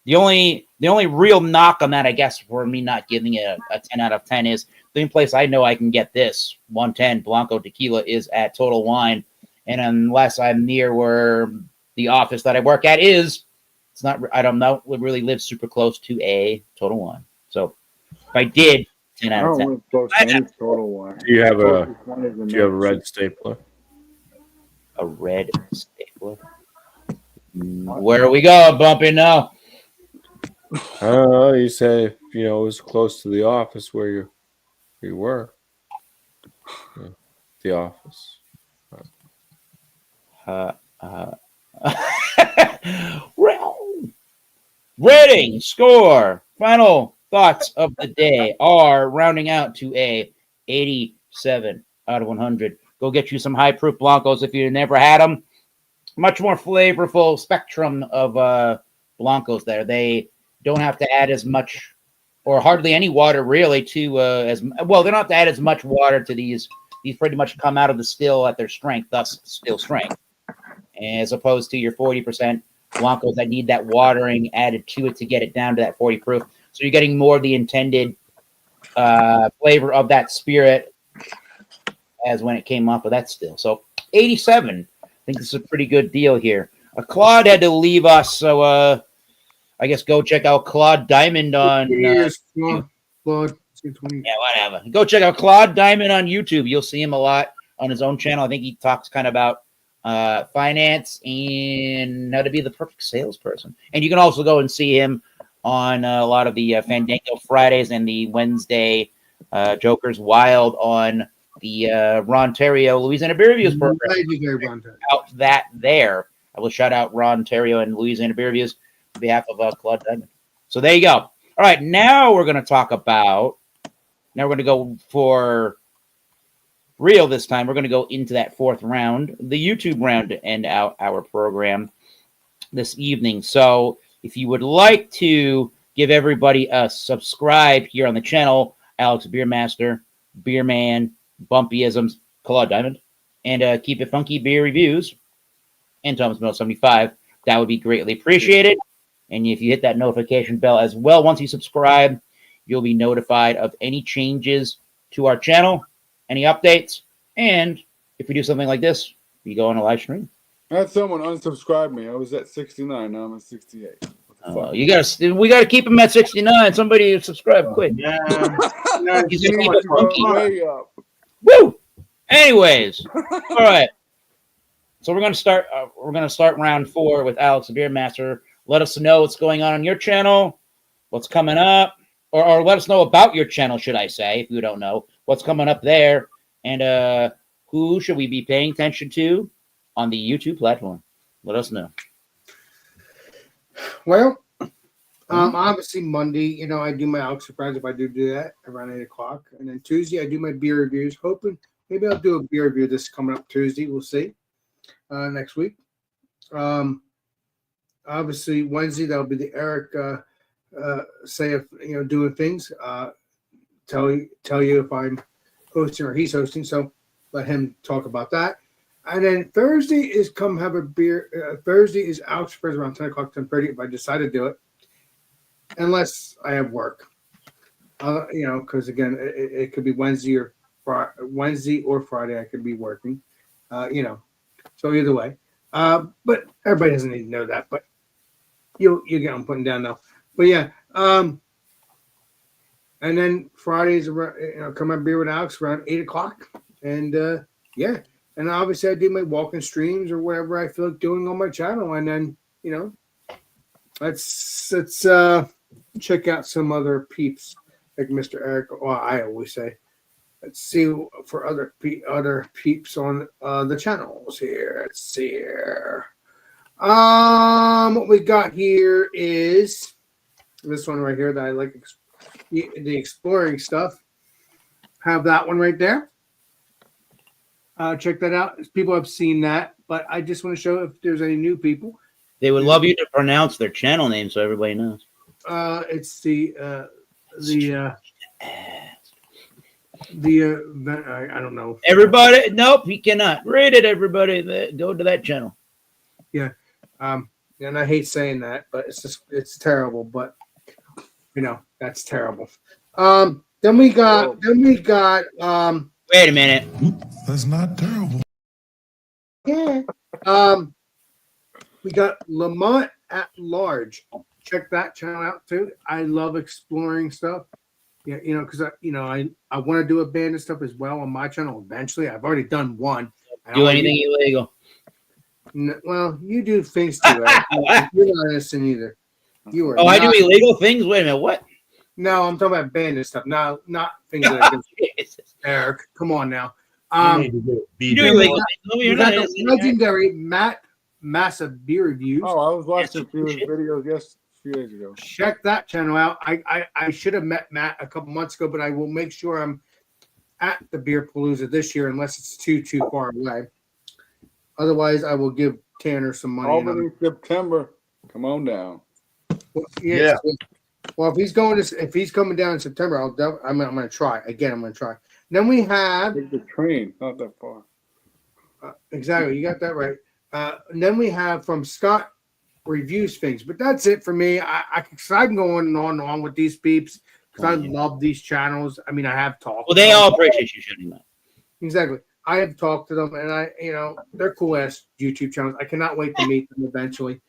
the only real knock on that, I guess, for me not giving it a 10 out of 10 is the only place I know I can get this 110 Blanco tequila is at Total Wine. And unless I'm near where the office that I work at is, it's not, I don't know, it really lives super close to a Total Wine. So if I did, 10 out of 10.
Total Wine.
Do you have a red stapler?
A red stapler? Where are we going, Bumpy, now?
You say, it was close to the office where you were. Yeah, the office.
Rating, score, final thoughts of the day are rounding out to a 87 out of 100. Go get you some high proof Blancos if you never had them. Much more flavorful spectrum of Blancos there. They don't have to add as much or hardly any water really to they don't have to add as much water to these. These pretty much come out of the still at their strength, thus still strength, as opposed to your 40% Blancos that need that watering added to it to get it down to that 40 proof. So you're getting more of the intended flavor of that spirit as when it came off of that still. So 87. I think this is a pretty good deal here. Claude had to leave us, so I guess go check out Claude Diamond on
Claude.
Yeah, whatever. Go check out Claude Diamond on YouTube. You'll see him a lot on his own channel. I think he talks kind of about finance and how to be the perfect salesperson. And you can also go and see him on a lot of the Fandango Fridays and the Wednesday Jokers Wild on the Rontario Louisiana Beer Reviews program. Out that there. I will shout out Rontario and Louisiana Beer Reviews on behalf of Claude Diamond. So there you go. All All right, now we're going to talk about. Now we're going to go for real this time. We're going to go into that fourth round, the YouTube round, to end out our program this evening. So if you would like to give everybody a subscribe here on the channel, Alex Beermaster, Beerman, Bumpyisms, Claude Diamond, and Keep It Funky Beer Reviews, and Thomas Mill 75, that would be greatly appreciated. And if you hit that notification bell as well, once you subscribe, you'll be notified of any changes to our channel, any updates, and if we do something like this, we go on a live stream.
I had someone unsubscribe me. I was at 69. Now I'm at 68.
We gotta keep him at 69. Somebody subscribe quick.
Yeah.
He's gonna keep it funky.
Way up.
Woo! Anyways, all right. So we're gonna start. Round 4 with Alex the Beermaster. Let us know what's going on your channel, what's coming up, or let us know about your channel, should I say, if you don't know what's coming up there, and who should we be paying attention to on the YouTube platform? Let us know.
Well, obviously Monday, I do my Alex Surprise if I do that around 8 o'clock. And then Tuesday, I do my beer reviews. Hoping maybe I'll do a beer review this coming up Tuesday. We'll see next week. Obviously Wednesday, that'll be the Eric say if doing things. Tell you if I'm hosting or he's hosting. So let him talk about that. And then Thursday is come have a beer. Thursday is Alex Surprise around 10 o'clock, 10:30 if I decide to do it. Unless I have work. Because again, it could be Wednesday or Friday I could be working. So either way. But everybody doesn't need to know that. But you get what I'm putting down now. But yeah. And then Fridays around, come have beer with Alex around 8 o'clock. And yeah. And obviously I do my walking streams or whatever I feel like doing on my channel. And then, let's check out some other peeps like Mr. Eric. Well, I always say, let's see for other peeps on the channels here. Let's see here. What we got here is this one right here that I like, the exploring stuff. Have that one right there. Check that out. People have seen that, but I just want to show if there's any new people.
They would love you to pronounce their channel name so everybody knows.
It's the I don't know.
Everybody, nope, he cannot. Read it, everybody. Go to that channel.
Yeah. And I hate saying that, but it's terrible. But that's terrible. Then we got.
Wait a minute.
That's not terrible.
Yeah. We got Lamont at Large. Check that channel out too. I love exploring stuff. Yeah, because I want to do a band and stuff as well on my channel eventually. I've already done one.
Do anything illegal?
Well, you do things too. You're not innocent either. You are.
I do illegal things. Wait a minute. What?
No, I'm talking about band and stuff. No, not things like this. Eric, come on now.
You do illegal things. No, you're not innocent.
Legendary Matt Massive Beer Reviews.
Oh, I was watching a few videos a few days ago.
Check that channel out. I should have met Matt a couple months ago, but I will make sure I'm at the Beer Palooza this year unless it's too far away. Otherwise, I will give Tanner some money.
Albany, September. Come on down.
Well, yeah. Well, if he's coming down in September, I'm going to try. Again, I'm going to try. Then we have
Take the train, not that far.
Exactly, you got that right. And then we have from Scott Reviews Things, but that's it for me. I can go on and on with these peeps because I love these channels. I mean, I have talked.
Well, they all appreciate you shooting that.
Exactly. I have talked to them, and they're cool ass YouTube channels. I cannot wait to meet them eventually.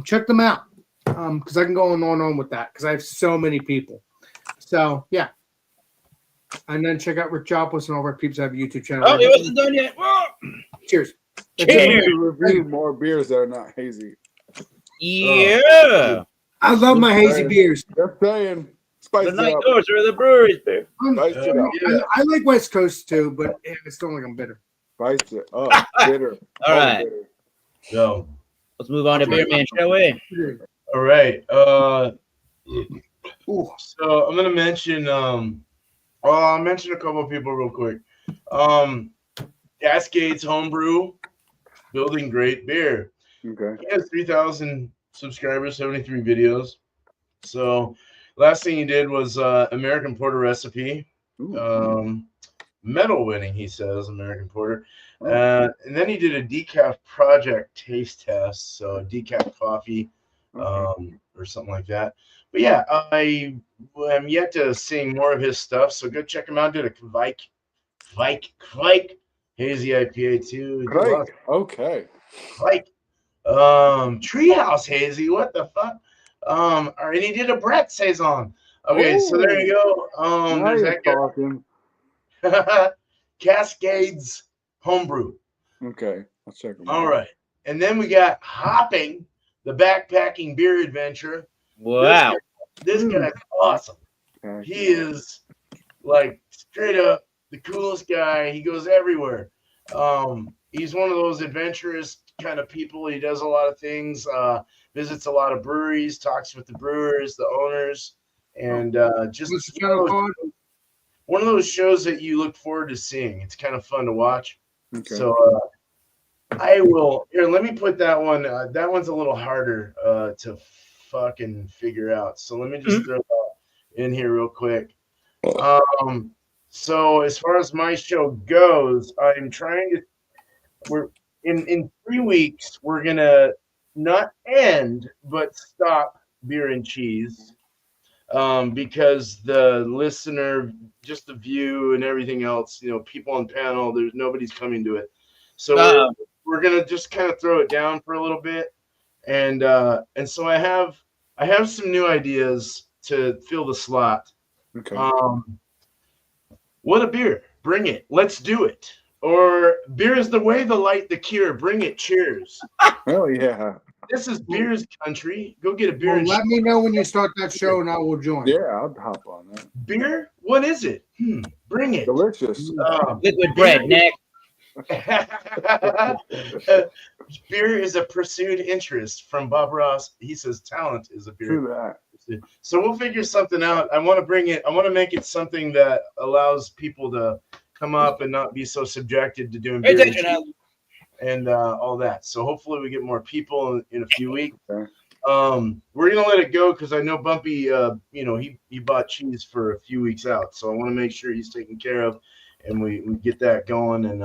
Check them out because I can go on and on with that because I have so many people. So yeah. And then check out Rick Joplin and all of our peeps have a YouTube channel.
Oh, it wasn't done yet. Whoa.
Cheers.
Cheers. Review more beers that are not hazy.
Yeah.
I love my hazy beers.
Just saying. Spice
The
it
night
up.
doors are the breweries beer.
Spice it up.
I like West Coast too, but it's still like I'm bitter.
Spice it up. Bitter.
All right.
Bitter.
Yo.
Let's move on to Beer Man, shall we?
All right.
Ooh.
So I'm gonna mention. I'll mention a couple of people real quick. Cascades Homebrew, building great beer.
Okay.
He has 3,000 subscribers, 73 videos. So last thing he did was American Porter recipe.
Ooh.
Medal winning, he says, American Porter.
Oh.
And then he did a decaf project taste test, so decaf coffee, or something like that. But yeah, I am yet to seeing more of his stuff, so go check him out. Did a Kvike hazy IPA too.
Great. Okay.
Kvike, Treehouse hazy. What the fuck? And he did a Brett saison. Okay, so there you go.
Now
There's
you're
that guy.
talking.
Cascades Homebrew.
Okay, I'll check them out.
All right. And then we got Hopping, the backpacking beer adventure.
Wow.
This guy's awesome.
Okay.
He is like straight up the coolest guy. He goes everywhere. He's one of those adventurous kind of people. He does a lot of things, visits a lot of breweries, talks with the brewers, the owners, and just
What's the channel called?
one of those shows that you look forward to seeing. It's kind of fun to watch.
Okay.
So I will here. Let me put that one. That one's a little harder to fucking figure out. So let me just throw that in here real quick. So as far as my show goes, I'm trying to. We're in 3 weeks. We're gonna not end, but stop Beer and Cheese. Because the listener, just the view and everything else, people on panel, there's nobody's coming to it. So we're gonna just kind of throw it down for a little bit, and so I have some new ideas to fill the slot.
Okay.
What a beer! Bring it. Let's do it. Or beer is the way, the light, the cure. Bring it. Cheers.
Oh yeah.
This is beer's country. Go get a beer.
Well, let me know when you start that show, and I will join.
Yeah, I'll hop on that.
Beer? What is it? Bring it.
Delicious.
Liquid bread, Nick.
Beer is a pursued interest from Bob Ross. He says talent is a beer.
True that.
So we'll figure something out. I want to bring it. I want to make it something that allows people to come up and not be so subjected to doing beer and all that. So hopefully we get more people in a few weeks.
Okay.
We're gonna let it go because I know Bumpy. He bought cheese for a few weeks out, so I want to make sure he's taken care of, and we get that going. And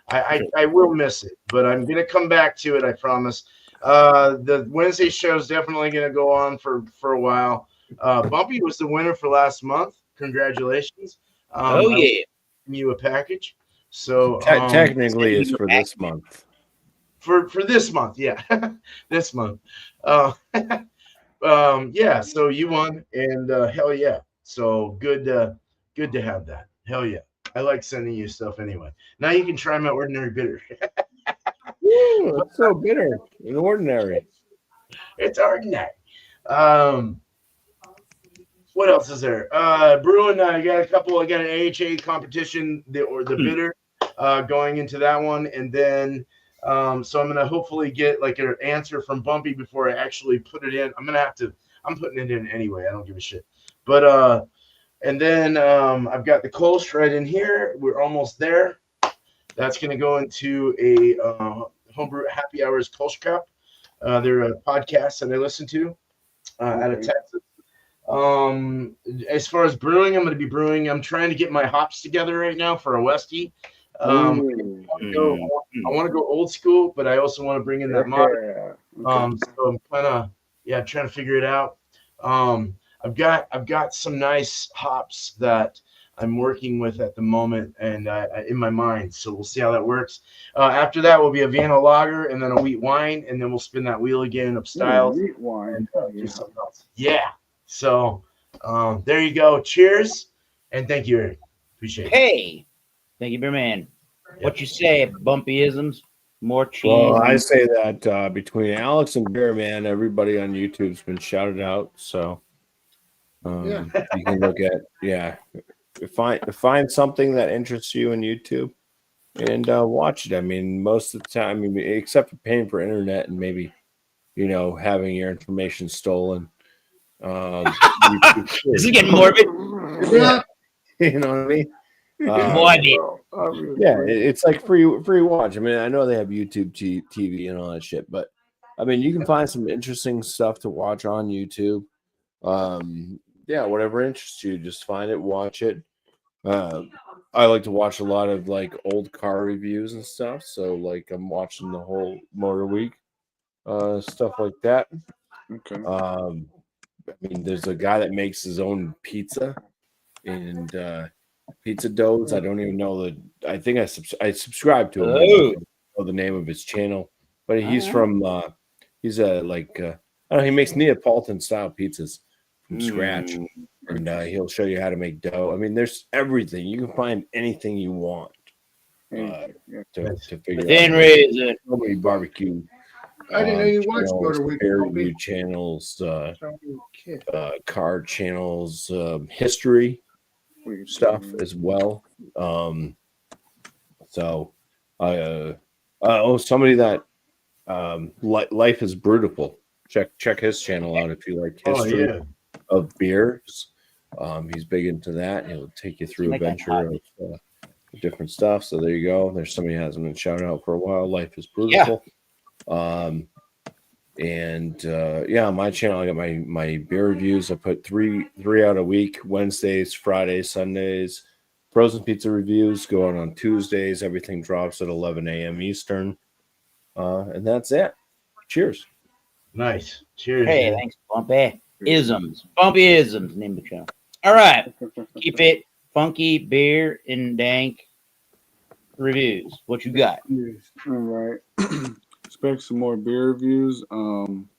I will miss it, but I'm gonna come back to it. I promise. The Wednesday show is definitely gonna go on for a while. Bumpy was the winner for last month. Congratulations!
Oh yeah,
you a package. So
technically, it's for this month.
For this month, yeah, this month. Yeah. So you won, and hell yeah. So good to have that. Hell yeah. I like sending you stuff anyway. Now you can try my ordinary bitter.
Ooh, it's so bitter and ordinary.
It's ordinary. What else is there? Brewing. I got a couple. I got an AHA competition, the bitter, going into that one, and then. So I'm gonna hopefully get like an answer from Bumpy before I actually put it in. I'm putting it in anyway. I don't give a shit. But and then I've got the Kolsch right in here. We're almost there. That's gonna go into a Homebrew Happy Hours Kolsch Cup. They're a podcast that I listen to out of Texas. As far as brewing, I'm gonna be brewing. I'm trying to get my hops together right now for a Westie. I want to go old school, but I also want to bring in that modern. So I'm kind of trying to figure it out. I've got some nice hops that I'm working with at the moment and in my mind. So we'll see how that works. After that will be a Vienna lager and then a wheat wine, and then we'll spin that wheel again of styles.
Wheat wine.
And do something else. Yeah. So there you go. Cheers and thank you, Eric. Appreciate it.
Hey. Thank you, man. What you say, Bumpyisms? More cheese.
Well, I say that between Alex and Beer Man, everybody on YouTube's been shouted out. So you can look at find something that interests you in YouTube and watch it. I mean, most of the time, except for paying for internet and maybe having your information stolen,
This is getting morbid.
Yeah.
You know what I mean?
Morbid.
Yeah, it's like free watch. I mean, I know they have YouTube TV and all that shit, but I mean, you can find some interesting stuff to watch on YouTube. Yeah, whatever interests you, just find it, watch it. I like to watch a lot of like old car reviews and stuff. So like I'm watching the whole Motor Week, stuff like that.
Okay.
I mean, there's a guy that makes his own pizza and pizza doughs. I don't even know I think I subscribe to him. I don't know the name of his channel, but he's from he's a like I don't know. He makes Neapolitan style pizzas from scratch, and he'll show you how to make dough. I mean, there's everything. You can find anything you want to figure
Within
out.
reason.
So many barbecue.
I didn't know you watched Motor Week.
Review channels, car channels, history stuff as well. Somebody that Life is Brutal. Check his channel out if you like history of beers. He's big into that. He'll take you through a venture of different stuff. So there you go. There's somebody who hasn't been shouted out for a while. Life is Brutal. On my channel I got my beer reviews. I put three out a week: Wednesdays, Fridays, Sundays. Frozen pizza reviews go on Tuesdays. Everything drops at 11 a.m. Eastern, and that's it. Cheers.
Nice. Cheers.
Hey,
man.
thanks, Bumpy Isms. Bumpy Isms, name of the channel. All right, keep it funky beer and dank reviews. What you got?
All right. Expect some more beer reviews, some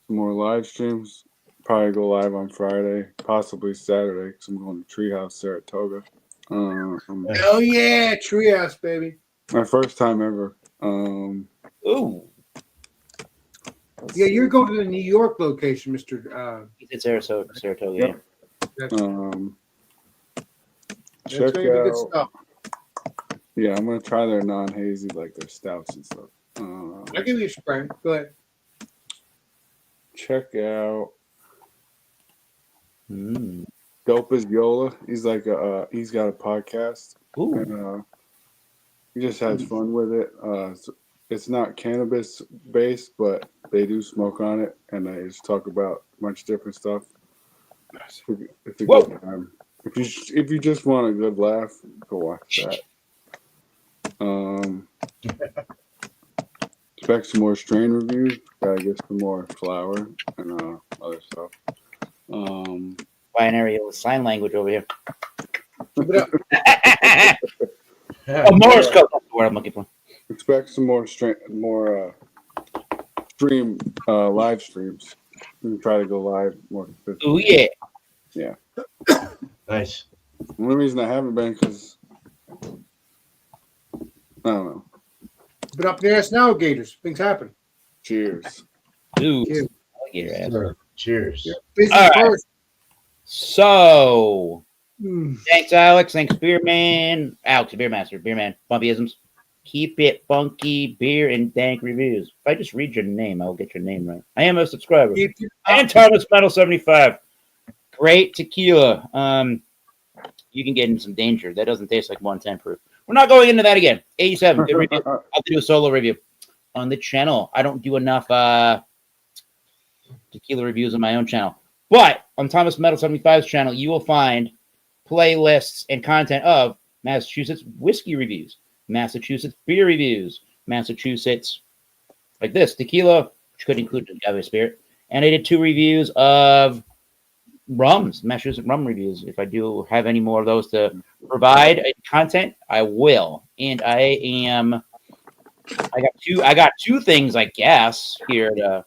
more live streams. Probably go live on Friday, possibly Saturday, because I'm going to Treehouse Saratoga.
Oh yeah, Treehouse, baby.
My first time ever.
Ooh,
Yeah, you're going to the New York location, Mr.
it's Saratoga. Yeah.
Check
That's gonna be good
out.
stuff.
Yeah, I'm gonna try their non-hazy, like their stouts and stuff.
I'll give you a spray. Go ahead.
Check out Dope as Yola. He's like he's got a podcast.
Ooh.
And he just has fun with it. It's not cannabis based, but they do smoke on it, and they just talk about a bunch of different stuff. It's a good time. If you just want a good laugh, go watch that. Expect some more strain reviews. Gotta get some more flour and other stuff.
Binary sign language over here.
Yeah.
Morse code. That's the word I'm looking for.
Expect some more live streams. We can try to go live more consistently.
Oh yeah.
Yeah.
Nice.
The only reason I haven't been because I don't know.
But up the ass now, Gators. Things happen.
Cheers.
Dude.
Cheers.
Alligator ass.
Cheers.
Busy
All right.
first.
So,
Mm.
thanks, Alex. Thanks, Beerman. Alex, Beermaster. Beerman. Bumpyisms. Keep it funky, beer and dank reviews. If I just read your name, I'll get your name right. I am a subscriber.
Keep it
And Thomas Metal 75. Great tequila. You can get in some danger. That doesn't taste like 110 proof. We're not going into that again. 87. Good review. I'll have to do a solo review on the channel. I don't do enough tequila reviews on my own channel. But on Thomas Metal 75's channel, you will find playlists and content of Massachusetts whiskey reviews, Massachusetts beer reviews, Massachusetts, like this, tequila, which could include agave spirit. And I did 2 reviews of rums, Massachusetts rum reviews. If I do have any more of those to provide content, I will. And I got two things, I guess, here to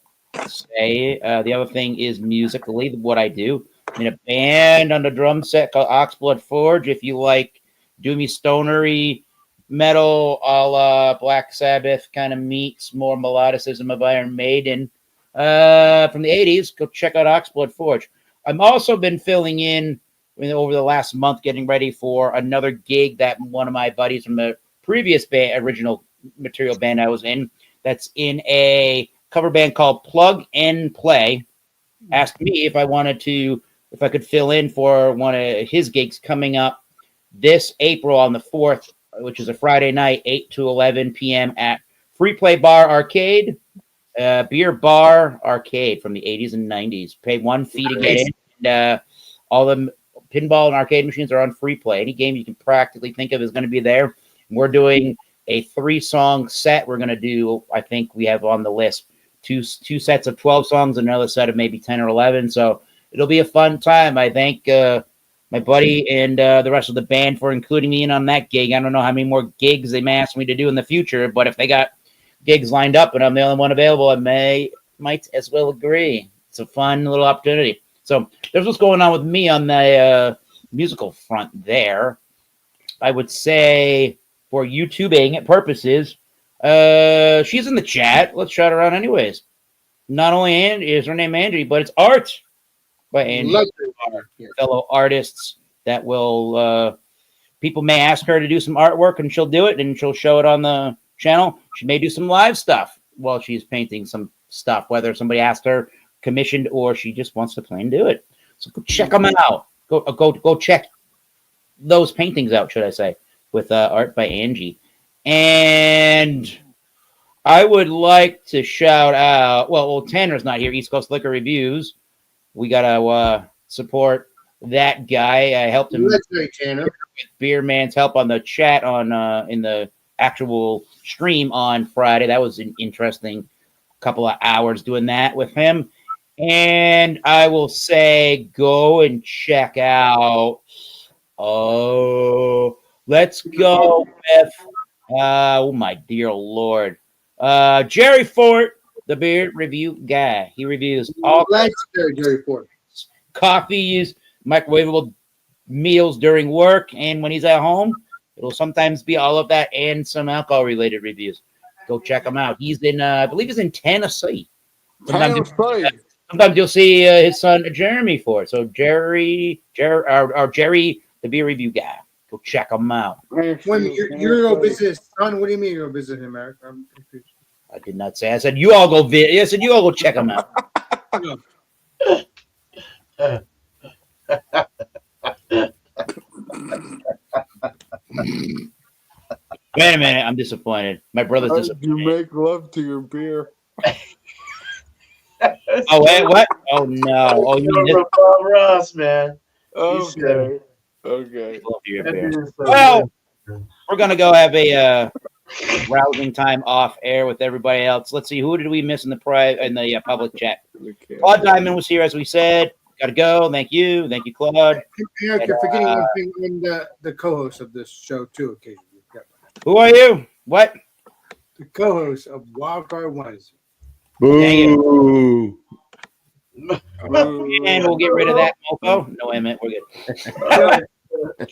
say. The other thing is musically what I do. I'm in a band on the drum set called Oxblood Forge. If you like doomy stonery metal a la Black Sabbath kind of meets more melodicism of Iron Maiden from the 80s, go check out Oxblood Forge. I've also been filling in over the last month, getting ready for another gig that one of my buddies from the previous band, original material band I was in, that's in a cover band called Plug and Play. asked me if I could fill in for one of his gigs coming up this April on the 4th, which is a Friday night, 8 to 11 p.m. at Free Play Bar Arcade, beer bar arcade from the 80s and 90s. Pay 1 fee to get in. And, all the pinball and arcade machines are on free play. Any game you can practically think of is going to be there. We're doing a 3-song set. We're going to do, I think we have on the list, two sets of 12 songs, another set of maybe 10 or 11. So it'll be a fun time. I thank my buddy and the rest of the band for including me in on that gig. I don't know how many more gigs they may ask me to do in the future, but if they got gigs lined up and I'm the only one available, I might as well agree. It's a fun little opportunity. So there's what's going on with me on the musical front there. I would say for YouTubing purposes, she's in the chat. Let's shout her out anyways. Not only is her name Angie, but it's Art by Angie. Fellow artists that will people may ask her to do some artwork and she'll do it and she'll show it on the channel. She may do some live stuff while she's painting some stuff, whether somebody asked her commissioned or she just wants to plain do it. So go check them out. Go check those paintings out, should I say, with Art by Angie. And I would like to shout out, well, Tanner's not here, East Coast Liquor Reviews. We got to support that guy. I helped him with Beer Man's help on the chat on in the actual stream on Friday. That was an interesting couple of hours doing that with him. And I will say go and check out. Oh, let's go with oh my dear Lord. Jerry Fort, the beer review guy. He reviews all
Jerry Fort.
Coffees, microwavable meals during work, and when he's at home, it'll sometimes be all of that and some alcohol related reviews. Go check him out. He's in I believe he's in Tennessee. Sometimes you'll see his son Jeremy for it. So Jerry, the beer review guy. Go check him out.
Wait, you're gonna visit his son? What do you mean you're gonna visit him, Eric? I'm confused.
I did not say. I said you all go visit. I said you all go check him out. Wait a minute, I'm disappointed. My brother's disappointed.
You make love to your beer.
Oh, wait, what? Oh, no. Oh, you mean
Bob Ross, man.
Okay. Okay.
Well, we're going to go have a rousing time off air with everybody else. Let's see. Who did we miss in the public chat? Claude Diamond was here, as we said. Got to go. Thank you. Thank you, Claude.
Eric, you're forgetting one thing in the co-host of this show, too, occasionally.
Who are you? What?
The co-host of Wildcard Wednesday.
Boo.
And we'll get rid of that mofo. No, I meant we're good.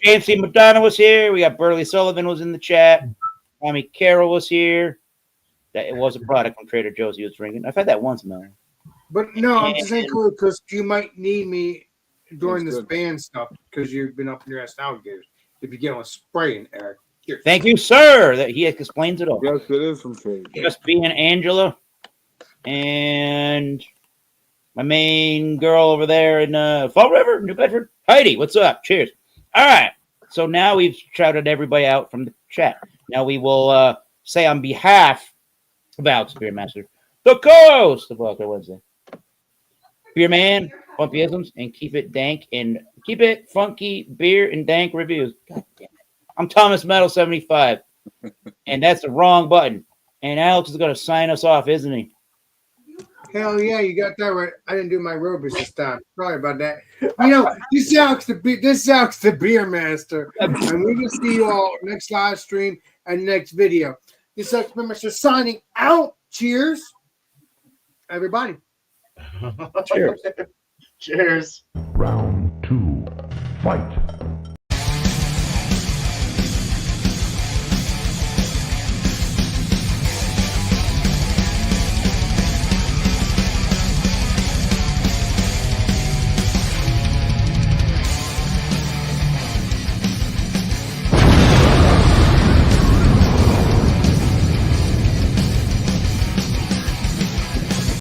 James C. McDonough was here. We got Burley Sullivan was in the chat. Tommy Carroll was here. That it was a product from Trader Joe's he was drinking. I've had that once, man.
But no, I'm just saying cool because you might need me during this band stuff because you've been up in your ass alligators. If you get on spraying, Eric. Here.
Thank you, sir. That he explains it all.
Yes, it is from Trader.
Just being Angela and my main girl over there in Fall River, New Bedford. Heidi, what's up? Cheers. All right. So now we've shouted everybody out from the chat. Now we will say on behalf of Alex Beermaster, the co-host of Wildcard Wednesday, Beer Man, Bumpyisms, and keep it dank and keep it funky beer and dank reviews. God damn it. I'm Thomas Metal 75, and that's the wrong button. And Alex is going to sign us off, isn't he?
Hell yeah, you got that right. I didn't do my aerobics this time. Sorry about that. You know, this Alex the Beer Master, and we will see you all next live stream and next video. This Alex Beer Master signing out. Cheers, everybody.
Cheers.
Cheers.
Round 2. Fight.